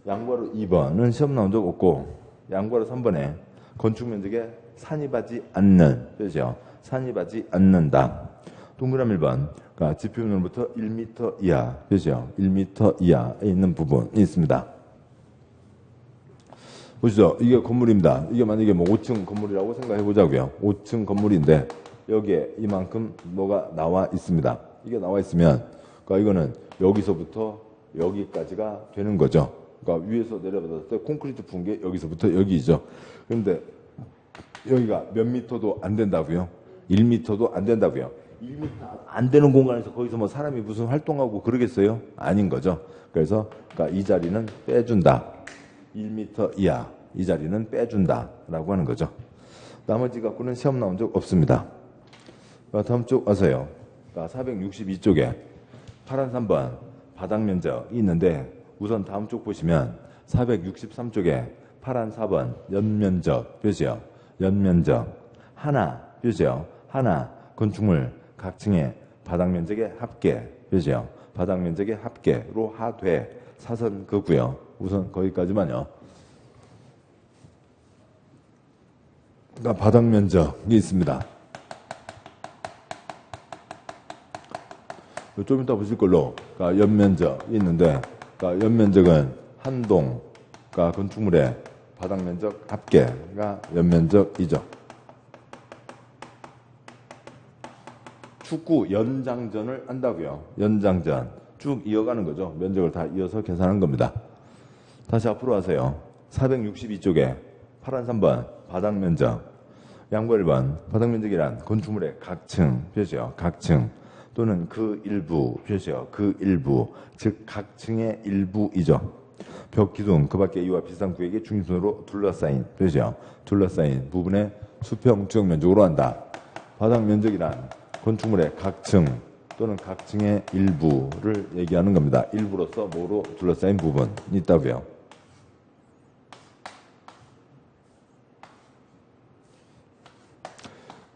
양괄호 2번은 시험 나온 적 없고 양괄호 3번에 건축면적에 산입하지 않는 뜻이요. 산입하지 않는다. 동그라미 1번 그러니까 지표면으로부터 1m 이하 뜻이요. 1m 이하에 있는 부분이 있습니다. 보시죠. 이게 건물입니다. 이게 만약에 뭐 5층 건물이라고 생각해 보자고요. 5층 건물인데 여기에 이만큼 뭐가 나와 있습니다. 이게 나와 있으면 그러니까 이거는 여기서부터 여기까지가 되는 거죠. 그러니까 위에서 내려받았을 때 콘크리트 푼 게 여기서부터 여기죠. 그런데 여기가 몇 미터도 안 된다고요? 1미터도 안 된다고요? 1미터 안 되는 공간에서 거기서 뭐 사람이 무슨 활동하고 그러겠어요? 아닌 거죠. 그래서 그러니까 이 자리는 빼준다. 1m 이하 이 자리는 빼준다라고 하는 거죠. 나머지 갖고는 시험 나온 적 없습니다. 다음 쪽 와서요. 462쪽에 파란 3번 바닥 면적이 있는데 우선 다음 쪽 보시면 463쪽에 파란 4번 연면적 표시요. 연면적 하나 표시요. 하나 건축물 각층의 바닥 면적의 합계 표시요. 바닥 면적의 합계로 하되 사선 긋고요. 우선 거기까지만요. 바닥 면적이 있습니다. 좀 이따 보실 걸로 연면적이 있는데 연면적은 한 동 건축물의 바닥 면적 합계가 연면적이죠. 축구 연장전을 한다고요. 연장전 쭉 이어가는 거죠. 면적을 다 이어서 계산한 겁니다. 다시 앞으로 하세요. 462쪽에 파란 3번 바닥 면적 양보 1번 바닥 면적이란 건축물의 각층 표시요. 각층 또는 그 일부 표시요. 그 일부 즉 각층의 일부이죠. 벽, 기둥, 그 밖의 이와 비슷한 구역의 중심선으로 둘러싸인 표시요. 둘러싸인 부분의 수평 지역 면적으로 한다. 바닥 면적이란 건축물의 각층 또는 각층의 일부를 얘기하는 겁니다. 일부로서 뭐로 둘러싸인 부분이 있다고요.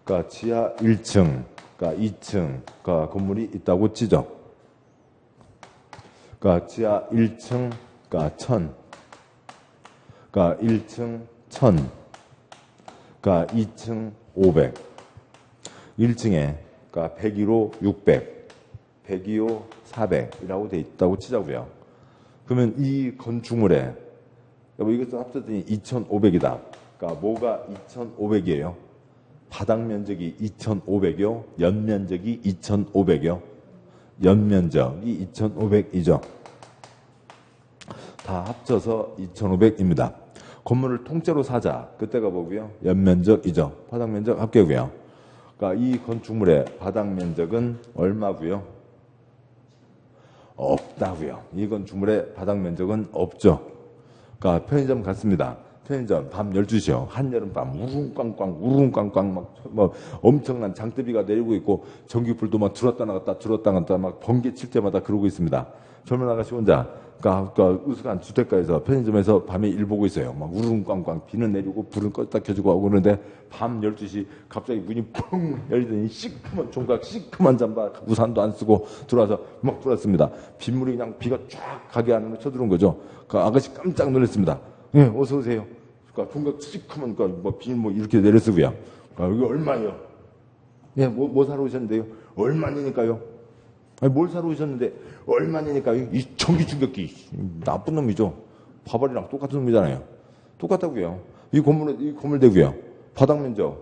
그러니까 지하 1층, 그러니까 2층 건물이 있다고 치죠. 그러니까 지하 1층, 그러니까 1000, 그러니까 1층 1000, 그러니까 2층 500, 1층에 그러니까 102로 600, 102호 400이라고 돼 있다고 치자고요. 그러면 이 건축물에 이것도 합쳤더니 2,500이다. 그러니까 뭐가 2,500이에요? 바닥 면적이 2,500이요. 연면적이 2,500이요. 연면적이 2,500이죠. 다 합쳐서 2,500입니다. 건물을 통째로 사자. 그때가 뭐고요? 연면적이죠. 바닥 면적 합계고요. 그러니까 이 건축물의 바닥 면적은 얼마고요? 없다고요. 이 건축물의 바닥 면적은 없죠. 그러니까 편의점 갔습니다. 편의점 밤 12시요. 한여름밤 우릉꽝꽝 우릉꽝꽝 막 엄청난 장대비가 내리고 있고 전기불도 막 들었다 나갔다 막 번개 칠 때마다 그러고 있습니다. 젊은 아가씨 혼자 그러니까 으슥한 주택가에서 편의점에서 밤에 일 보고 있어요. 막 우릉꽝꽝 비는 내리고 불은 껐다 켜지고 하고 그러는데 밤 12시 갑자기 문이 펑 열리더니 시커먼 총각 시커먼 잠바 우산도 안 쓰고 들어와서 막 들어왔습니다. 빗물이 그냥 비가 쫙 가게 안으로 쳐들어온 거죠. 그 아가씨 깜짝 놀랐습니다. 예, 어서 오세요. 그러니까 총각 시커먼 비 이렇게 내렸으고요. 이게 얼마요? 예, 뭐 사러 오셨는데요? 얼마니니까요? 아니, 뭘 사러 오셨는데 얼마니니까요? 이 전기 충격기 나쁜 놈이죠. 바발이랑 똑같은 놈이잖아요. 똑같다고요. 이 건물 되고요. 바닥 면적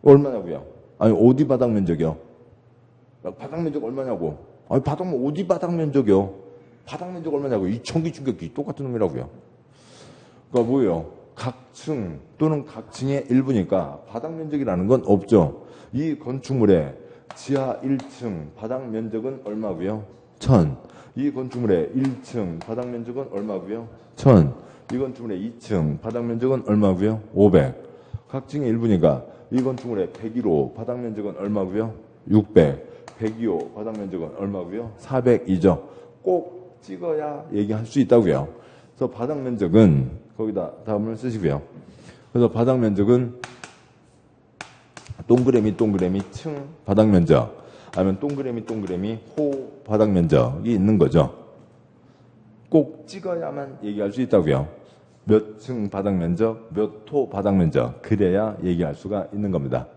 얼마냐고요? 아니 어디 바닥 면적이요? 바닥 면적 얼마냐고? 아니 어디 바닥 면적이요? 바닥 면적 얼마냐고? 이 전기 충격기 똑같은 놈이라고요. 그러니까 뭐예요? 각층 또는 각층의 일부니까 바닥 면적이라는 건 없죠. 이 건축물의 지하 1층 바닥 면적은 얼마고요? 1000. 이 건축물의 1층 바닥 면적은 얼마고요? 1000. 이 건축물의 2층 바닥 면적은 얼마고요? 500. 각층의 일부니까 이 건축물의 101호 바닥 면적은 얼마고요? 600. 102호 바닥 면적은 얼마고요? 400이죠. 꼭 찍어야 얘기할 수 있다고요. 그래서 바닥 면적은 거기다 다음을 쓰시고요. 그래서 바닥 면적은 동그라미 층 바닥 면적 아니면 동그라미 호 바닥 면적이 있는 거죠. 꼭 찍어야만 얘기할 수 있다고요. 몇 층 바닥 면적, 몇 호 바닥 면적 그래야 얘기할 수가 있는 겁니다.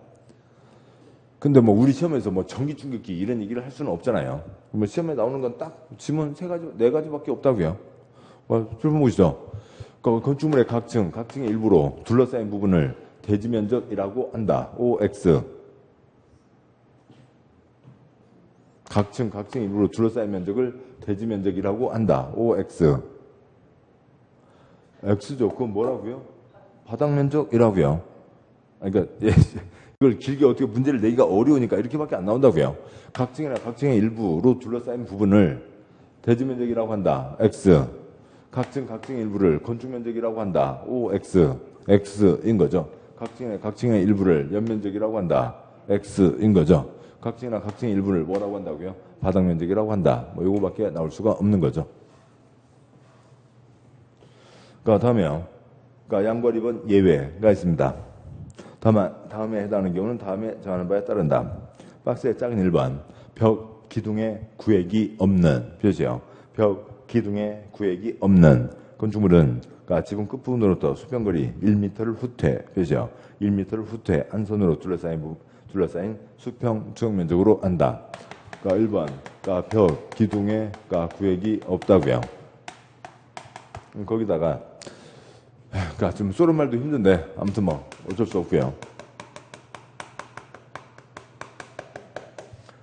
근데 우리 시험에서 전기 충격기 이런 얘기를 할 수는 없잖아요. 시험에 나오는 건 딱 지문 4가지밖에 없다고요. 좀 보시죠. 건축물의 각층의 일부로 둘러싸인 부분을 대지 면적이라고 한다. OX. 각층의 일부로 둘러싸인 면적을 대지 면적이라고 한다. OX. X죠. 그건 뭐라고요? 바닥 면적이라고요. 그러니까 이걸 길게 어떻게 문제를 내기가 어려우니까 이렇게밖에 안 나온다고요. 각층의 일부로 둘러싸인 부분을 대지 면적이라고 한다. X. 각층의 일부를 건축 면적이라고 한다. OX. X인 거죠. 각층의 일부를 연면적이라고 한다. X인 거죠. 각층이나 각층의 일부를 뭐라고 한다고요? 바닥면적이라고 한다. 뭐 요거밖에 나올 수가 없는 거죠. 다음에요. 양괄입은 예외가 있습니다. 다음에 해당하는 경우는 다음에 정하는 바에 따른다. 박스의 작은 1번. 벽 기둥에 구획이 없는 표시요. 벽 기둥에 구획이 없는 건축물은 지붕 끝부분으로부터 수평거리 1m를 후퇴 표시요. 1m를 후퇴 한 선으로 둘러싸인 수평 주역면적으로 한다. 1번. 벽 기둥에 구획이 없다고요. 거기다가 좀 쏘는 말도 힘든데 아무튼 뭐 어쩔 수 없고요.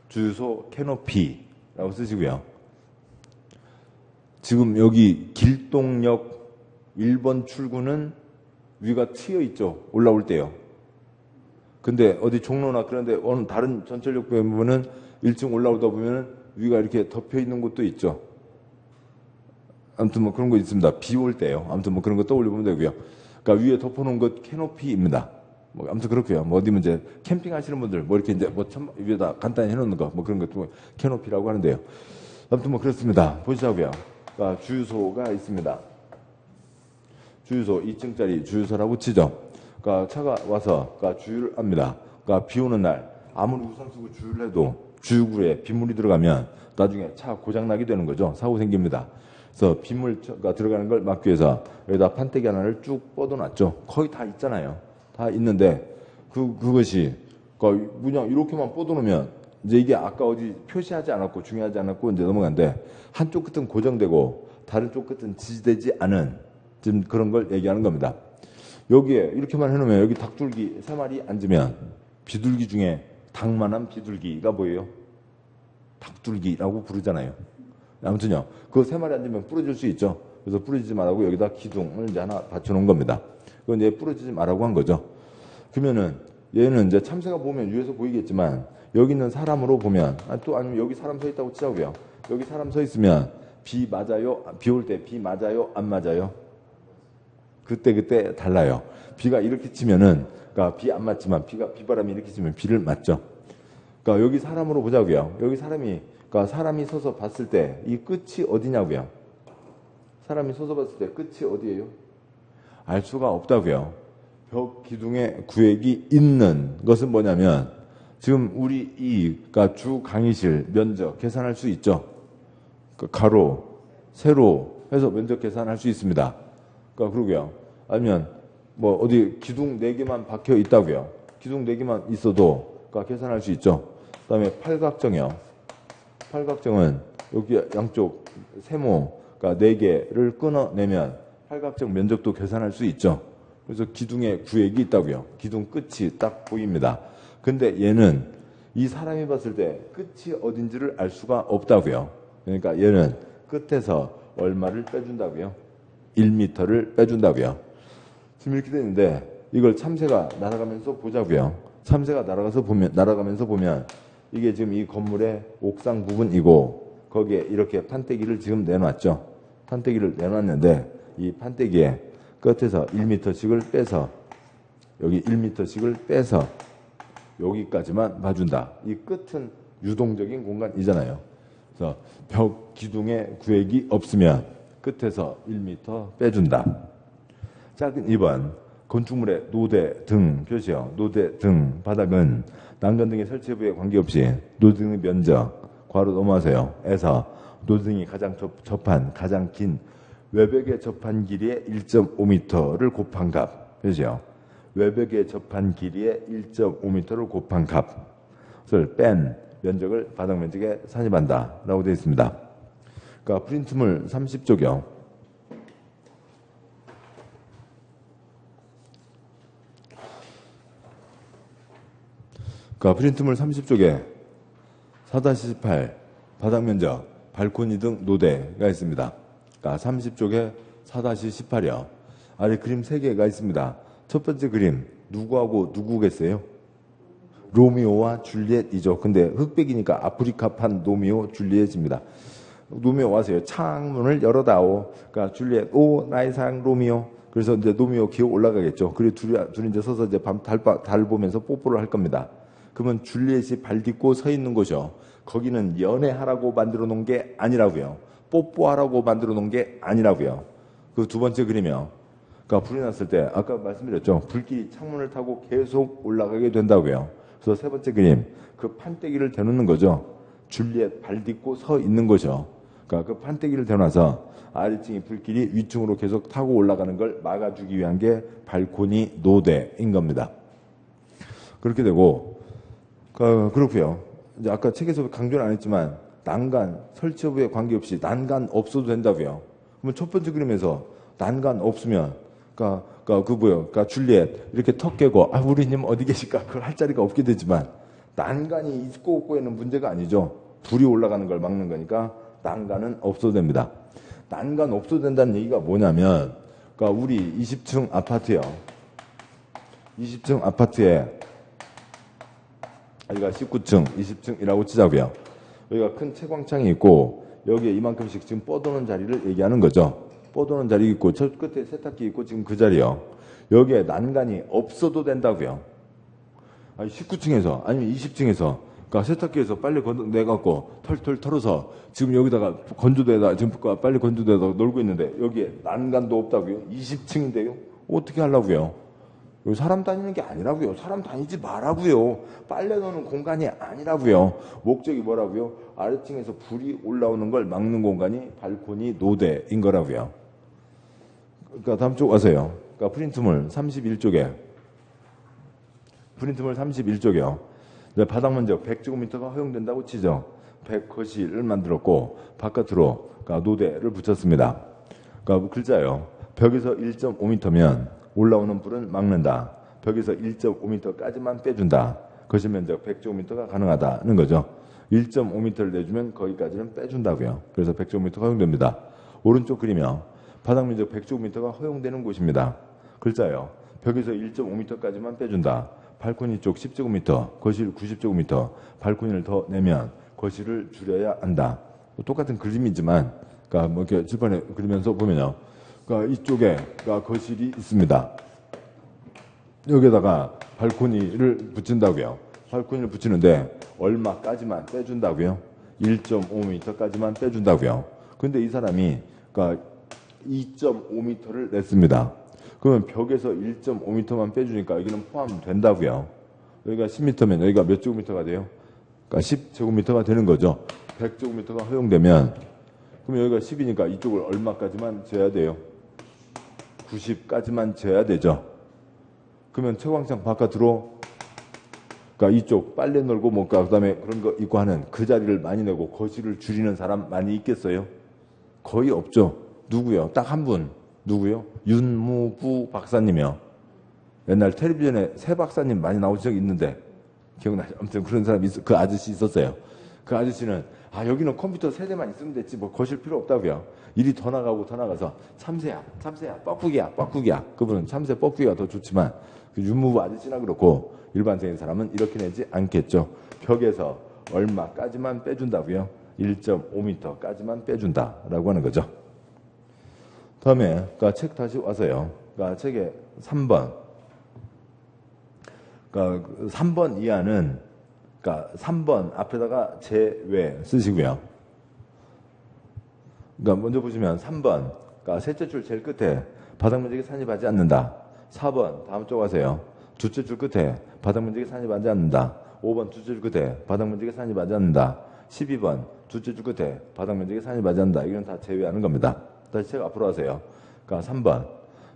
주유소 캐노피라고 쓰시고요. 지금 여기 길동역 1번 출구는 위가 트여 있죠. 올라올 때요. 근데 어디 종로나 그런데 어느 다른 전철역 부분은 1층 올라오다 보면 위가 이렇게 덮여 있는 곳도 있죠. 아무튼 뭐 그런 거 있습니다. 비 올 때요. 아무튼 뭐 그런 거 떠올려 보면 되고요. 위에 덮어놓은 것 캐노피입니다. 뭐 아무튼 그렇고요. 뭐 어디면 이제 캠핑 하시는 분들 뭐 이렇게 이제 위에다 간단히 해놓는 거 뭐 그런 것도 캐노피라고 하는데요. 아무튼 뭐 그렇습니다. 보시자고요. 주유소가 있습니다. 주유소 2층짜리 주유소라고 치죠. 차가 와서 주유를 합니다. 비 오는 날 아무리 우산 쓰고 주유를 해도 주유구에 빗물이 들어가면 나중에 차 고장 나게 되는 거죠. 사고 생깁니다. 그래서 빗물가 들어가는 걸 막기 위해서 여기다 판때기 하나를 쭉 뻗어놨죠. 거의 다 있잖아요. 다 있는데 그것이 그냥 이렇게만 뻗어놓으면 이제 이게 아까 어디 표시하지 않았고 중요하지 않았고 이제 넘어간데 한쪽 끝은 고정되고 다른 쪽 끝은 지지되지 않은 지금 그런 걸 얘기하는 겁니다. 여기에 이렇게만 해놓으면 여기 닭줄기 3마리 앉으면 비둘기 중에 닭만한 비둘기가 뭐예요? 닭줄기라고 부르잖아요. 아무튼요. 그 3마리 앉으면 부러질 수 있죠. 그래서 부러지지 말라고 여기다 기둥을 이제 하나 받쳐놓은 겁니다. 그건 이제 부러지지 말라고 한 거죠. 그러면은 얘는 이제 참새가 보면 위에서 보이겠지만 여기 있는 사람으로 보면 또 아니면 여기 사람 서 있다고 치자고요. 여기 사람 서 있으면 비 맞아요? 비 올 때 비 맞아요? 안 맞아요? 그때 달라요. 비가 이렇게 치면은 비 안 맞지만 비바람이 이렇게 치면 비를 맞죠. 여기 사람으로 보자고요. 여기 사람이 서서 봤을 때 이 끝이 어디냐고요. 사람이 서서 봤을 때 끝이 어디예요? 알 수가 없다고요. 벽 기둥에 구획이 있는 것은 뭐냐면 지금 우리 주 강의실 면적 계산할 수 있죠. 가로, 세로 해서 면적 계산할 수 있습니다. 그러고요. 아니면 뭐 어디 기둥 4개만 박혀 있다고요. 기둥 4개만 있어도 계산할 수 있죠. 그다음에 팔각정이요. 팔각정은 여기 양쪽 세모 4개를 끊어내면 팔각정 면적도 계산할 수 있죠. 그래서 기둥에 구획이 있다고요. 기둥 끝이 딱 보입니다. 근데 얘는 이 사람이 봤을 때 끝이 어딘지를 알 수가 없다고요. 그러니까 얘는 끝에서 얼마를 빼준다고요? 1m를 빼준다고요. 지금 이렇게 되는데 이걸 참새가 날아가면서 보자고요. 참새가 날아가면서 보면 이게 지금 이 건물의 옥상 부분이고 거기에 이렇게 판때기를 지금 내놨죠. 판때기를 내놨는데 이 판때기에 끝에서 1m씩을 빼서 여기 1m씩을 빼서 여기까지만 봐준다. 이 끝은 유동적인 공간이잖아요. 그래서 벽 기둥에 구획이 없으면 끝에서 1m 빼준다. 작은 2번 건축물의 노대 등 표시요. 노대 등 바닥은 난간 등의 설치부에 관계없이 노등의 면적 괄호 넘어가세요. 에서 노등이 가장 접한 가장 긴 외벽에 접한 길이의 1.5m를 곱한 값 표시요. 외벽에 접한 길이의 1.5m를 곱한 값을 뺀 면적을 바닥 면적에 산입한다 라고 되어 있습니다. 프린트물 30쪽이요. 프린트물 30쪽에 4-18 바닥 면적 발코니 등 노대가 있습니다. 30쪽에 4-18이요. 아래 그림 3개가 있습니다. 첫 번째 그림 누구하고 누구겠어요? 로미오와 줄리엣이죠. 근데 흑백이니까 아프리카판 로미오 줄리엣입니다. 로미오 와서요. 창문을 열어다오. 줄리엣 오 나의 사랑 로미오. 그래서 이제 노미오 기어 올라가겠죠. 그리고 둘이 이제 서서 이제 달 보면서 뽀뽀를 할 겁니다. 그러면 줄리엣이 발 딛고 서 있는 거죠. 거기는 연애하라고 만들어 놓은 게 아니라고요. 뽀뽀하라고 만들어 놓은 게 아니라고요. 그 두 번째 그림이요. 그러니까 불이 났을 때 아까 말씀드렸죠. 불길이 창문을 타고 계속 올라가게 된다고요. 그래서 세 번째 그림, 그 판때기를 대놓는 거죠. 줄리엣 발 딛고 서 있는 거죠. 그러니까 그 판때기를 대놔서 아래층이 불길이 위층으로 계속 타고 올라가는 걸 막아주기 위한 게 발코니 노대인 겁니다. 그렇게 되고, 그렇고요. 이제 아까 책에서 강조는 안 했지만 난간, 설치 여부에 관계없이 난간 없어도 된다고요. 그러면 첫 번째 그림에서 난간 없으면, 그러니까 줄리엣 이렇게 턱 깨고 우리님 어디 계실까? 그걸 할 자리가 없게 되지만 난간이 있고 없고에는 문제가 아니죠. 불이 올라가는 걸 막는 거니까 난간은 없어도 됩니다. 난간 없어도 된다는 얘기가 뭐냐면, 그러니까 우리 20층 아파트요. 20층 아파트에 여기가 19층, 20층이라고 치자고요. 여기가 큰 채광창이 있고 여기에 이만큼씩 지금 뻗어놓은 자리를 얘기하는 거죠. 뻗어놓은 자리 있고 저 끝에 세탁기 있고 지금 그 자리요. 여기에 난간이 없어도 된다고요. 아니 19층에서 아니면 20층에서 그러니까 세탁기에서 빨리 내갖고 털털 털어서 지금 여기다가 건조대에다 지금 빨리 건조대에다 놀고 있는데 여기에 난간도 없다고요. 20층인데요. 어떻게 하려고요? 여기 사람 다니는 게 아니라고요. 사람 다니지 말라고요. 빨래 넣는 공간이 아니라고요. 목적이 뭐라고요? 아래층에서 불이 올라오는 걸 막는 공간이 발코니 노대인 거라고요. 그러니까 다음 쪽 와서요. 그러니까 프린트물 31쪽에 프린트물 31쪽이요. 바닥 면적 100제곱미터가 허용된다고 치죠. 100거실을 만들었고 바깥으로 그러니까 노대를 붙였습니다. 그러니까 글자요. 벽에서 1.5m면 올라오는 불은 막는다. 벽에서 1.5m까지만 빼준다. 거실 면적 100제곱미터가 가능하다는 거죠. 1.5m를 내주면 거기까지는 빼준다고요. 그래서 100제곱미터가 허용됩니다. 오른쪽 그림이요. 바닥 면적 100제곱미터가 허용되는 곳입니다. 글자요. 벽에서 1.5m까지만 빼준다. 발코니 쪽 10제곱미터, 거실 90제곱미터, 발코니를 더 내면 거실을 줄여야 한다. 똑같은 그림이지만, 그러니까 뭐 이렇게 칠판에 그리면서 보면요. 그러니까 이쪽에 그러니까 거실이 있습니다. 여기다가 발코니를 붙인다고요. 발코니를 붙이는데 얼마까지만 빼준다고요? 1.5m까지만 빼준다고요. 근데 이 사람이 그러니까 2.5m를 냈습니다. 그러면 벽에서 1.5m만 빼주니까 여기는 포함된다고요. 여기가 10m면 여기가 몇 제곱미터가 돼요? 그러니까 10제곱미터가 되는 거죠. 100제곱미터가 허용되면 그러면 여기가 10이니까 이쪽을 얼마까지만 재야 돼요? 90까지만 재야 되죠. 그러면 채광창 바깥으로 그러니까 이쪽 빨래 널고 뭔가 그다음에 그런 거 있고 하는 그 자리를 많이 내고 거실을 줄이는 사람 많이 있겠어요? 거의 없죠. 누구요? 딱 한 분. 누구요? 윤무부 박사님이요. 옛날 텔레비전에 새 박사님 많이 나오신 적이 있는데 기억나죠? 아무튼 그런 사람이 그 아저씨 있었어요. 그 아저씨는 여기는 컴퓨터 세대만 있으면 됐지 뭐 거실 필요 없다고요. 일이 더 나가고 더 나가서 참새야 뻐꾸기야. 그분은 참새 뻐꾸기가 더 좋지만 그 윤무부 아저씨나 그렇고 일반적인 사람은 이렇게 내지 않겠죠. 벽에서 얼마까지만 빼준다고요? 1.5m까지만 빼준다라고 하는 거죠. 다음에 그러니까 책 다시 와서요. 그러니까 책의 3번. 그러니까 3번 이하는 그러니까 3번 앞에다가 제외 쓰시고요. 그러니까 먼저 보시면 3번. 그러니까 셋째 줄 제일 끝에 바닥 면적이 산입하지 않는다. 4번 다음 쪽 와서요. 둘째 줄 끝에 바닥 면적이 산입하지 않는다. 5번 둘째 줄 끝에 바닥 면적이 산입하지 않는다. 12번 둘째 줄 끝에 바닥 면적이 산입하지 않는다. 이건 다 제외하는 겁니다. 다시 책 앞으로 하세요. 그러니까 3번.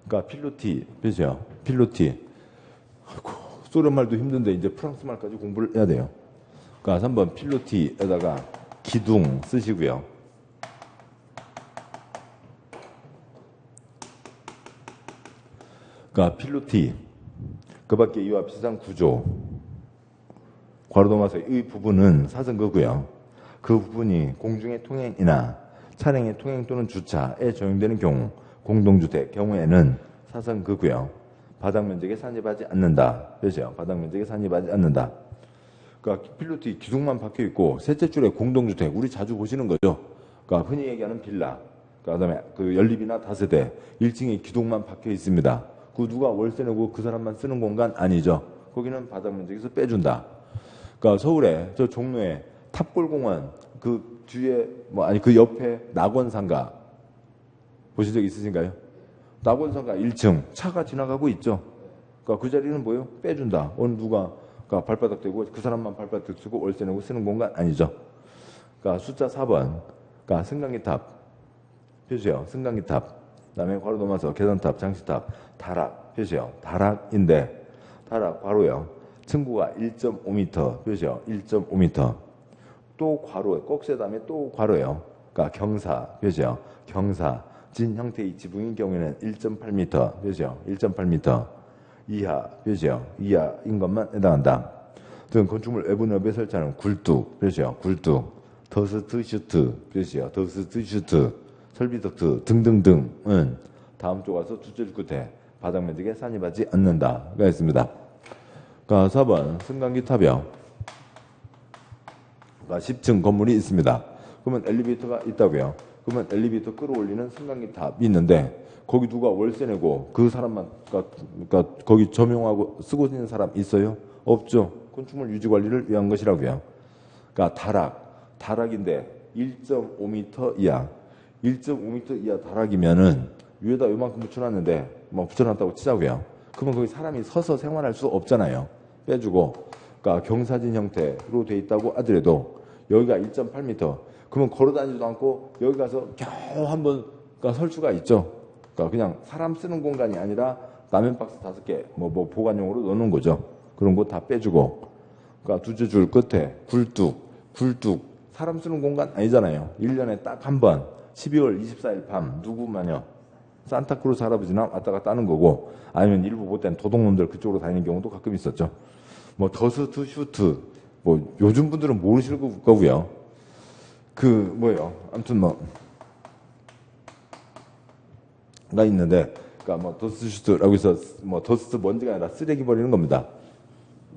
그러니까 필로티, 보세요. 필로티. 아이고, 소련 말도 힘든데 이제 프랑스 말까지 공부를 해야 돼요. 그러니까 3번 필로티에다가 기둥 쓰시고요. 그러니까 필로티. 그 밖에 이와 비슷한 구조. 괄호 넘어서 이 부분은 사선거고요. 그 부분이 공중의 통행이나 차량의 통행 또는 주차에 적용되는 경우 공동주택 경우에는 사선거고요. 바닥 면적에 산입하지 않는다. 그렇죠? 바닥 면적에 산입하지 않는다. 그러니까 필로티 기둥만 박혀 있고 셋째 줄에 공동주택 우리 자주 보시는 거죠. 그러니까 흔히 얘기하는 빌라. 그다음에 그 연립이나 다세대 1층에 기둥만 박혀 있습니다. 그 누가 월세 내고 그 사람만 쓰는 공간 아니죠. 거기는 바닥 면적에서 빼준다. 그러니까 서울에 저 종로에 탑골공원 그 뒤에 그 옆에 낙원상가 보신 적 있으신가요? 낙원상가 1층 차가 지나가고 있죠. 그러니까 그 자리는 뭐예요? 빼준다. 어느 누가 그러니까 발바닥 대고 그 사람만 발바닥 쓰고 월세 내고 쓰는 공간 아니죠. 그러니까 숫자 4번. 그러니까 승강기탑 표시요. 승강기탑. 그다음에 바로 넘어서 계단탑, 장시탑, 다락 표시요. 다락인데 다락 바로요. 층고가 1.5m 표시요. 1.5m. 또 괄호에 꼭세 다음에 또 괄호예요. 그러니까 경사 표시요. 경사 진 형태의 지붕인 경우에는 1.8m 표시요. 1.8m 이하 표시요. 이하인 것만 해당한다. 등 건축물 외부너비에 설치하는 굴뚝 표시요. 굴뚝 더스트 슈트 표시요. 더스트 슈트 설비 덕트 등등등은 다음 쪽 와서 두 줄 끝에 바닥 면적에 산입하지 않는다가 있습니다. 그러니까 4번 승강기 탑이요. 그러니까 10층 건물이 있습니다. 그러면 엘리베이터가 있다고요. 그러면 엘리베이터 끌어올리는 승강기 탑이 있는데 거기 누가 월세 내고 그 사람만 그러니까 거기 점용하고 쓰고 있는 사람 있어요? 없죠. 건축물 유지 관리를 위한 것이라고요. 그러니까 다락인데 1.5m 이하 1.5m 이하 다락이면은 위에다 요만큼 붙여놨는데 붙여놨다고 치자고요. 그러면 거기 사람이 서서 생활할 수 없잖아요. 빼주고 그러니까 경사진 형태로 돼 있다고 하더라도 여기가 1.8m 그러면 걸어다니지도 않고 여기 가서 겨우 한번 설 수가 있죠. 그러니까 그냥 사람 쓰는 공간이 아니라 라면 박스 5개 보관용으로 넣는 거죠. 그런 거 다 빼주고 그러니까 두째 줄 끝에 굴뚝 사람 쓰는 공간 아니잖아요. 1년에 딱 한 번 12월 24일 밤 누구만요 산타크로스 할아버지나 왔다 갔다 하는 거고 아니면 일부 못된 도둑놈들 그쪽으로 다니는 경우도 가끔 있었죠. 더스트 슈트 요즘 분들은 모르실 거고요. 아무튼 가 있는데 그러니까 더스트 슈트라고 해서 더스트 먼지가 아니라 쓰레기 버리는 겁니다.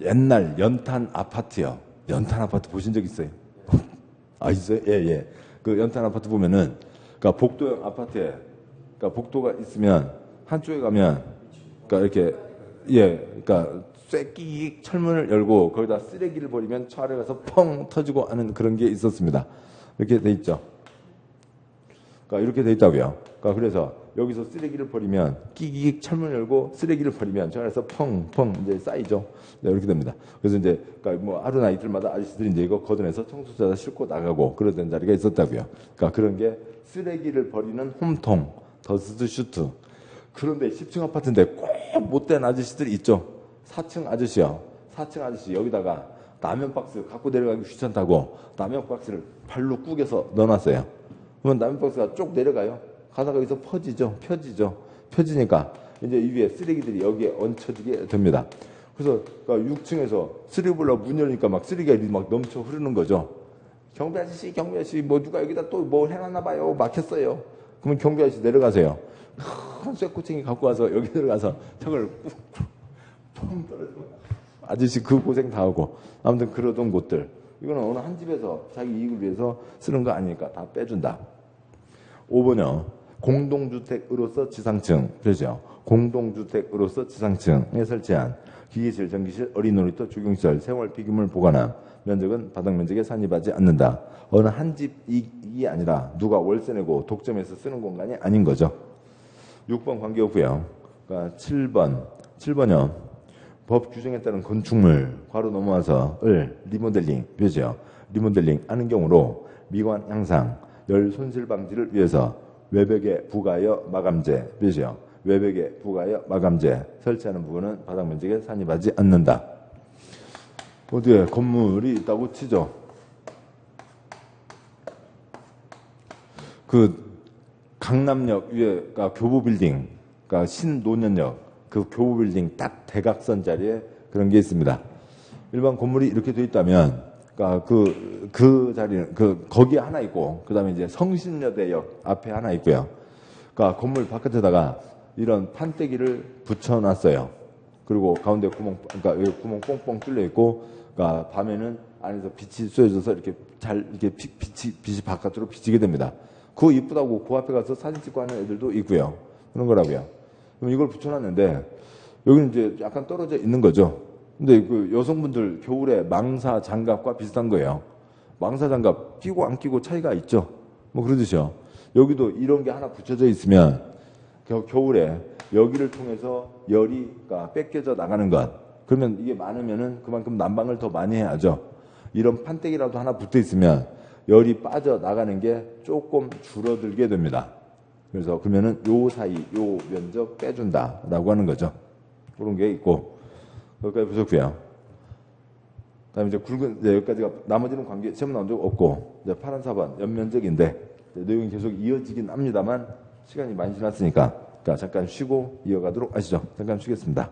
옛날 연탄 아파트요. 연탄 아파트 보신 적 있어요? 아 있어요? 예. 그 연탄 아파트 보면은 그러니까 복도형 아파트에 그러니까 복도가 있으면 한쪽에 가면 그러니까 이렇게 그러니까 쇠끼익 철문을 열고 거기다 쓰레기를 버리면 저 아래 가서 펑 터지고 하는 그런 게 있었습니다. 이렇게 돼 있죠. 그러니까 이렇게 돼 있다고요. 그러니까 그래서 여기서 쓰레기를 버리면 끼익 철문을 열고 쓰레기를 버리면 저 안에서 펑펑 이제 쌓이죠. 네, 이렇게 됩니다. 그래서 이제 그러니까 하루나 이틀마다 아저씨들이 이제 이거 걷어내서 청소차에다 싣고 나가고 그러던 자리가 있었다고요. 그러니까 그런 게 쓰레기를 버리는 홈통 더스트 슈트. 그런데 10층 아파트인데 꼭 못된 아저씨들이 있죠. 4층 아저씨요. 4층 아저씨 여기다가 라면 박스 갖고 내려가기 귀찮다고 라면 박스를 발로 꾸겨서 넣어놨어요. 그러면 라면 박스가 쭉 내려가요. 가다가 여기서 펴지니까 이제 이 위에 쓰레기들이 여기에 얹혀지게 됩니다. 그래서 6층에서 쓰레기 보려고 문 열니까 막 쓰레기가 막 넘쳐 흐르는 거죠. 경비 아저씨 누가 여기다 또 뭐 해놨나 봐요. 막혔어요. 그러면 경비 아저씨 내려가세요. 큰 쇠꼬챙이 갖고 와서 여기 들어가서 턱을 푹 떨어지고 아저씨 그 고생 다 하고 아무튼 그러던 곳들 이거는 어느 한 집에서 자기 이익을 위해서 쓰는 거 아니니까 다 빼준다. 5번요. 공동주택으로서 지상층 표시요. 공동주택으로서 지상층에 설치한 기계실, 전기실, 어린이놀이터, 주경시설, 생활 피규물 보관함 면적은 바닥 면적에 산입하지 않는다. 어느 한 집이 아니라 누가 월세 내고 독점해서 쓰는 공간이 아닌 거죠. 6번 관계없고요. 그러니까 7번요. 법 규정에 따른 건축물 괄호 넘어와서 리모델링 표시요. 리모델링 하는 경우로 미관 향상, 열 손실 방지를 위해서 외벽에 부가하여 마감재 표시요. 외벽에 부가하여 마감재 설치하는 부분은 바닥 면적에 산입하지 않는다. 어디에 건물이 있다고 치죠. 강남역 위에가 교보빌딩, 그러니까 신노년역 그 교보빌딩 딱 대각선 자리에 그런 게 있습니다. 일반 건물이 이렇게 돼 있다면, 그러니까 그 자리는 거기에 하나 있고, 그 다음에 이제 성신여대역 앞에 하나 있고요. 그러니까 건물 바깥에다가 이런 판때기를 붙여놨어요. 그리고 가운데 그러니까 여기 구멍 뻥뻥 뚫려 있고, 그러니까 밤에는 안에서 빛이 쏘여져서 이렇게 빛이 바깥으로 비치게 됩니다. 그거 이쁘다고 그 앞에 가서 사진 찍고 하는 애들도 있고요. 그런 거라고요. 그럼 이걸 붙여놨는데 여기는 이제 약간 떨어져 있는 거죠. 근데 그 여성분들 겨울에 망사 장갑과 비슷한 거예요. 망사 장갑 끼고 안 끼고 차이가 있죠. 뭐 그러듯이요. 여기도 이런 게 하나 붙여져 있으면 겨울에 여기를 통해서 열이 뺏겨져 나가는 것. 그러면 이게 많으면은 그만큼 난방을 더 많이 해야죠. 이런 판때기라도 하나 붙어 있으면 열이 빠져 나가는 게 조금 줄어들게 됩니다. 그래서 그러면은 요 사이 요 면적 빼준다라고 하는 거죠. 그런 게 있고 여기까지 보셨고요. 그다음에 이제 굵은 이제 여기까지가 나머지는 관계 시험 나온 적 없고 이제 파란 사반 연면적인데 내용이 계속 이어지긴 합니다만 시간이 많이 지났으니까 잠깐 쉬고 이어가도록 하시죠. 잠깐 쉬겠습니다.